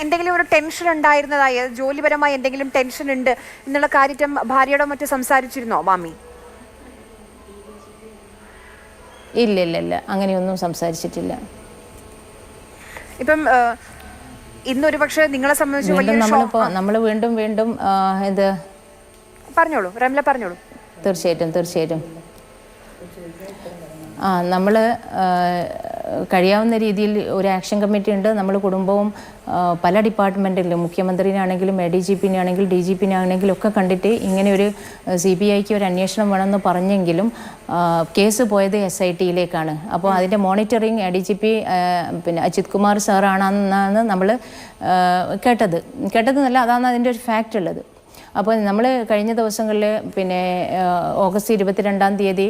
എന്തെങ്കിലും ഒരു ടെൻഷൻ ഉണ്ടായിരുന്നതായി, ജോലിപരമായി എന്തെങ്കിലും ടെൻഷൻ ഉണ്ട് എന്നുള്ള കാര്യം ഭാര്യയോടോ മറ്റോ സംസാരിച്ചിരുന്നോ മാമി? ഇല്ല ഇല്ല ഇല്ല, അങ്ങനെയൊന്നും സംസാരിച്ചിട്ടില്ല. ഇപ്പം ഇന്നൊരു പക്ഷേ നിങ്ങളെ സംബന്ധിച്ച് നമ്മൾ വീണ്ടും വീണ്ടും ഇത് പറഞ്ഞോളൂ റംല, പറഞ്ഞോളൂ. തീർച്ചയായിട്ടും നമ്മൾ കഴിയാവുന്ന രീതിയിൽ ഒരു ആക്ഷൻ കമ്മിറ്റി ഉണ്ട്. നമ്മൾ കുടുംബവും പല ഡിപ്പാർട്ട്മെൻറ്റിലും മുഖ്യമന്ത്രിനാണെങ്കിലും ADGP ആണെങ്കിലും DGP ആണെങ്കിലും ഒക്കെ കണ്ടിട്ട് ഇങ്ങനെ ഒരു CBIക്ക് ഒരു അന്വേഷണം വേണമെന്ന് പറഞ്ഞെങ്കിലും കേസ് പോയത് SITയിലേക്കാണ്. അപ്പോൾ അതിൻ്റെ മോണിറ്ററിങ് ADGP പിന്നെ അജിത് കുമാർ സാറാണെന്നാണ് നമ്മൾ കേട്ടതെന്നല്ല, അതാണ് അതിൻ്റെ ഒരു ഫാക്റ്റ് ഉള്ളത്. അപ്പോൾ നമ്മൾ കഴിഞ്ഞ ദിവസങ്ങളിൽ പിന്നെ ഓഗസ്റ്റ് 22-ാം തീയതി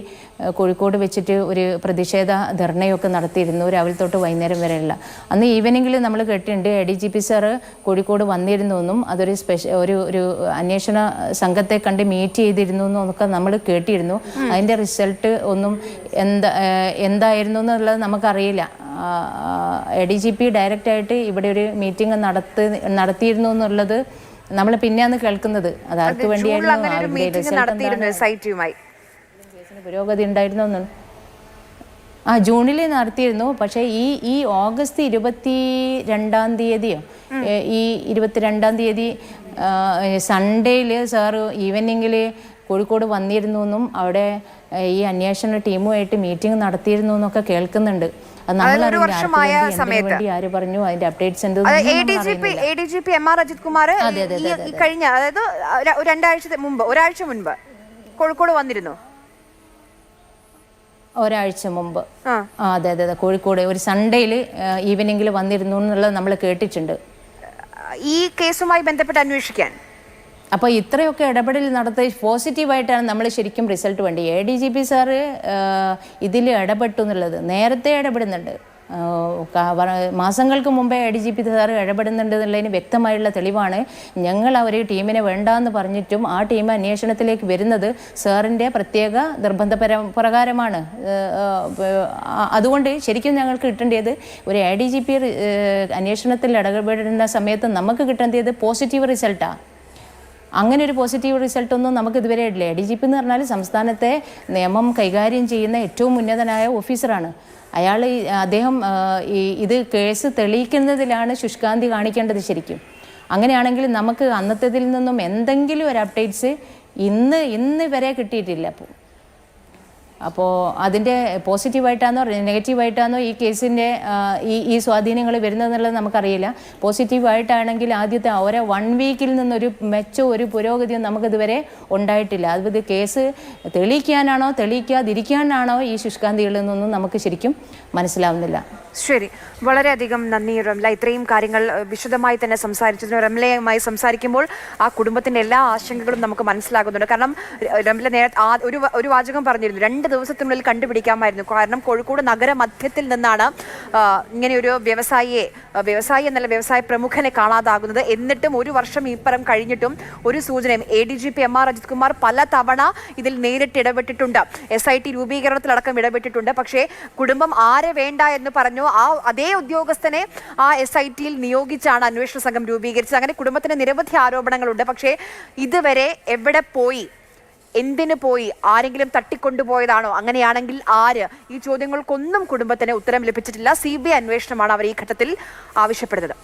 കോഴിക്കോട് വെച്ചിട്ട് ഒരു പ്രതിഷേധ ധർണയൊക്കെ നടത്തിയിരുന്നു, രാവിലെ തൊട്ട് വൈകുന്നേരം വരെയുള്ള. അന്ന് ഈവനിങ്ങിൽ നമ്മൾ കേട്ടിട്ടുണ്ട് ADGP സാറ് കോഴിക്കോട് വന്നിരുന്നു എന്നും അതൊരു ഒരു അന്വേഷണ സംഘത്തെ കണ്ട് മീറ്റ് ചെയ്തിരുന്നു എന്നൊക്കെ നമ്മൾ കേട്ടിരുന്നു. അതിൻ്റെ റിസൾട്ട് ഒന്നും എന്തായിരുന്നു എന്നുള്ളത് നമുക്കറിയില്ല. ADGP ഡയറക്റ്റായിട്ട് ഇവിടെ ഒരു മീറ്റിംഗ് നടത്തിയിരുന്നു എന്നുള്ളത് നമ്മൾ പിന്നെയാണ് കേൾക്കുന്നത്. അത് ആർക്ക് വേണ്ടിയായിരുന്നു പുരോഗതി ഉണ്ടായിരുന്നു? ജൂണിൽ നടത്തിയിരുന്നു. പക്ഷേ ഈ ഓഗസ്റ്റ് 22-ാം തീയതിയോ ഈ 22-ാം തീയതി സൺഡേയിൽ സാറ് ഈവനിങ്ങിൽ കോഴിക്കോട് വന്നിരുന്നു എന്നും അവിടെ ഈ അന്വേഷണ ടീമുമായിട്ട് മീറ്റിംഗ് നടത്തിയിരുന്നു എന്നൊക്കെ കേൾക്കുന്നുണ്ട്. ആര് പറഞ്ഞു അതിന്റെ updates ADGP MR Ajith Kumar കഴിഞ്ഞ, അതായത് ഒരാഴ്ച മുൻപ് കോഴിക്കോട് വന്നിരുന്നു. ഒരാഴ്ച മുമ്പ് അതെ കോഴിക്കോട് ഒരു സൺഡേയിൽ ഈവനിങ്ങിൽ വന്നിരുന്നു എന്നുള്ളത് നമ്മൾ കേട്ടിട്ടുണ്ട്. ഈ കേസുമായി ബന്ധപ്പെട്ട് അന്വേഷിക്കാൻ അപ്പോൾ ഇത്രയൊക്കെ ഇടപെടൽ നടത്തി പോസിറ്റീവായിട്ടാണ് നമ്മൾ ശരിക്കും റിസൾട്ട് വേണ്ടി. ADGP സാറ് ഇതിൽ ഇടപെട്ടു എന്നുള്ളത് നേരത്തെ ഇടപെടുന്നുണ്ട്. മാസങ്ങൾക്ക് മുമ്പേ ADGP സാറ് ഇടപെടുന്നുണ്ട് എന്നുള്ളതിന് വ്യക്തമായുള്ള തെളിവാണ്. ഞങ്ങൾ അവർ ടീമിനെ വേണ്ടാന്ന് പറഞ്ഞിട്ടും ആ ടീം അന്വേഷണത്തിലേക്ക് വരുന്നത് സാറിൻ്റെ പ്രത്യേക പ്രകാരമാണ്. അതുകൊണ്ട് ശരിക്കും ഞങ്ങൾക്ക് കിട്ടേണ്ടത് ഒരു ADGP അന്വേഷണത്തിൽ ഇടപെടുന്ന സമയത്ത് നമുക്ക് കിട്ടേണ്ടത് പോസിറ്റീവ് റിസൾട്ടാണ്. അങ്ങനെ ഒരു പോസിറ്റീവ് റിസൾട്ടൊന്നും നമുക്ക് ഇതുവരെ ഇല്ല. ADGP എന്ന് പറഞ്ഞാൽ സംസ്ഥാനത്തെ നിയമം കൈകാര്യം ചെയ്യുന്ന ഏറ്റവും ഉന്നതനായ ഓഫീസറാണ്. അദ്ദേഹം ഇത് കേസ് തെളിയിക്കുന്നതിലാണ് ശുഷ്കാന്തി കാണിക്കേണ്ടത് ശരിക്കും. അങ്ങനെയാണെങ്കിൽ നമുക്ക് അന്നത്തേതിൽ നിന്നും എന്തെങ്കിലും ഒരു അപ്ഡേറ്റ്സ് ഇന്ന് വരെ കിട്ടിയിട്ടില്ല. അപ്പോൾ അതിൻ്റെ പോസിറ്റീവായിട്ടാണോ നെഗറ്റീവായിട്ടാണോ ഈ കേസിൻ്റെ ഈ സ്വാധീനങ്ങൾ വരുന്നതെന്നുള്ളത് നമുക്കറിയില്ല. പോസിറ്റീവായിട്ടാണെങ്കിൽ ആദ്യത്തെ 1 വീക്കിൽ നിന്നൊരു ഒരു പുരോഗതിയും നമുക്കിതുവരെ ഉണ്ടായിട്ടില്ല. അത് കേസ് തെളിയിക്കാനാണോ തെളിയിക്കാതിരിക്കാനാണോ ഈ ശുഷ്കാന്തികളിൽ നിന്നൊന്നും നമുക്ക് ശരിക്കും മനസ്സിലാവുന്നില്ല. ശരി, വളരെയധികം നന്ദി റംല. ഇത്രയും കാര്യങ്ങൾ വിശദമായി തന്നെ സംസാരിച്ചതിന്. റംലയുമായി സംസാരിക്കുമ്പോൾ ആ കുടുംബത്തിൻ്റെ എല്ലാ ആശങ്കകളും നമുക്ക് മനസ്സിലാകുന്നുണ്ട്. കാരണം റംല ഒരു വാചകം പറഞ്ഞിരുന്നു, 2 ദിവസത്തിനുള്ളിൽ കണ്ടുപിടിക്കാമായിരുന്നു. കാരണം കോഴിക്കോട് നഗരമധ്യത്തിൽ നിന്നാണ് ഇങ്ങനെയൊരു വ്യവസായ പ്രമുഖനെ കാണാതാകുന്നത്. എന്നിട്ടും 1 വർഷം ഇപ്പുറം കഴിഞ്ഞിട്ടും ഒരു സൂചനയും. ADGP MR അജിത് കുമാർ പല തവണ ഇതിൽ നേരിട്ട് ഇടപെട്ടിട്ടുണ്ട്, SIT രൂപീകരണത്തിലടക്കം ഇടപെട്ടിട്ടുണ്ട്. പക്ഷേ കുടുംബം ആരെ വേണ്ട എന്ന് പറഞ്ഞു അതേ ഉദ്യോഗസ്ഥനെ ആ SITയിൽ നിയോഗിച്ചാണ് അന്വേഷണ സംഘം രൂപീകരിച്ചത്. അങ്ങനെ കുടുംബത്തിന് നിരവധി ആരോപണങ്ങളുണ്ട്. പക്ഷേ ഇതുവരെ എവിടെ പോയി എന്തിനു പോയി? ആരെങ്കിലും തട്ടിക്കൊണ്ടുപോയതാണോ? അങ്ങനെയാണെങ്കിൽ ആര്? ഈ ചോദ്യങ്ങൾക്കൊന്നും കുടുംബത്തിന് ഉത്തരം ലഭിച്ചിട്ടില്ല. CBI അന്വേഷണമാണ് അവർ ഈ ഘട്ടത്തിൽ ആവശ്യപ്പെടുന്നത്.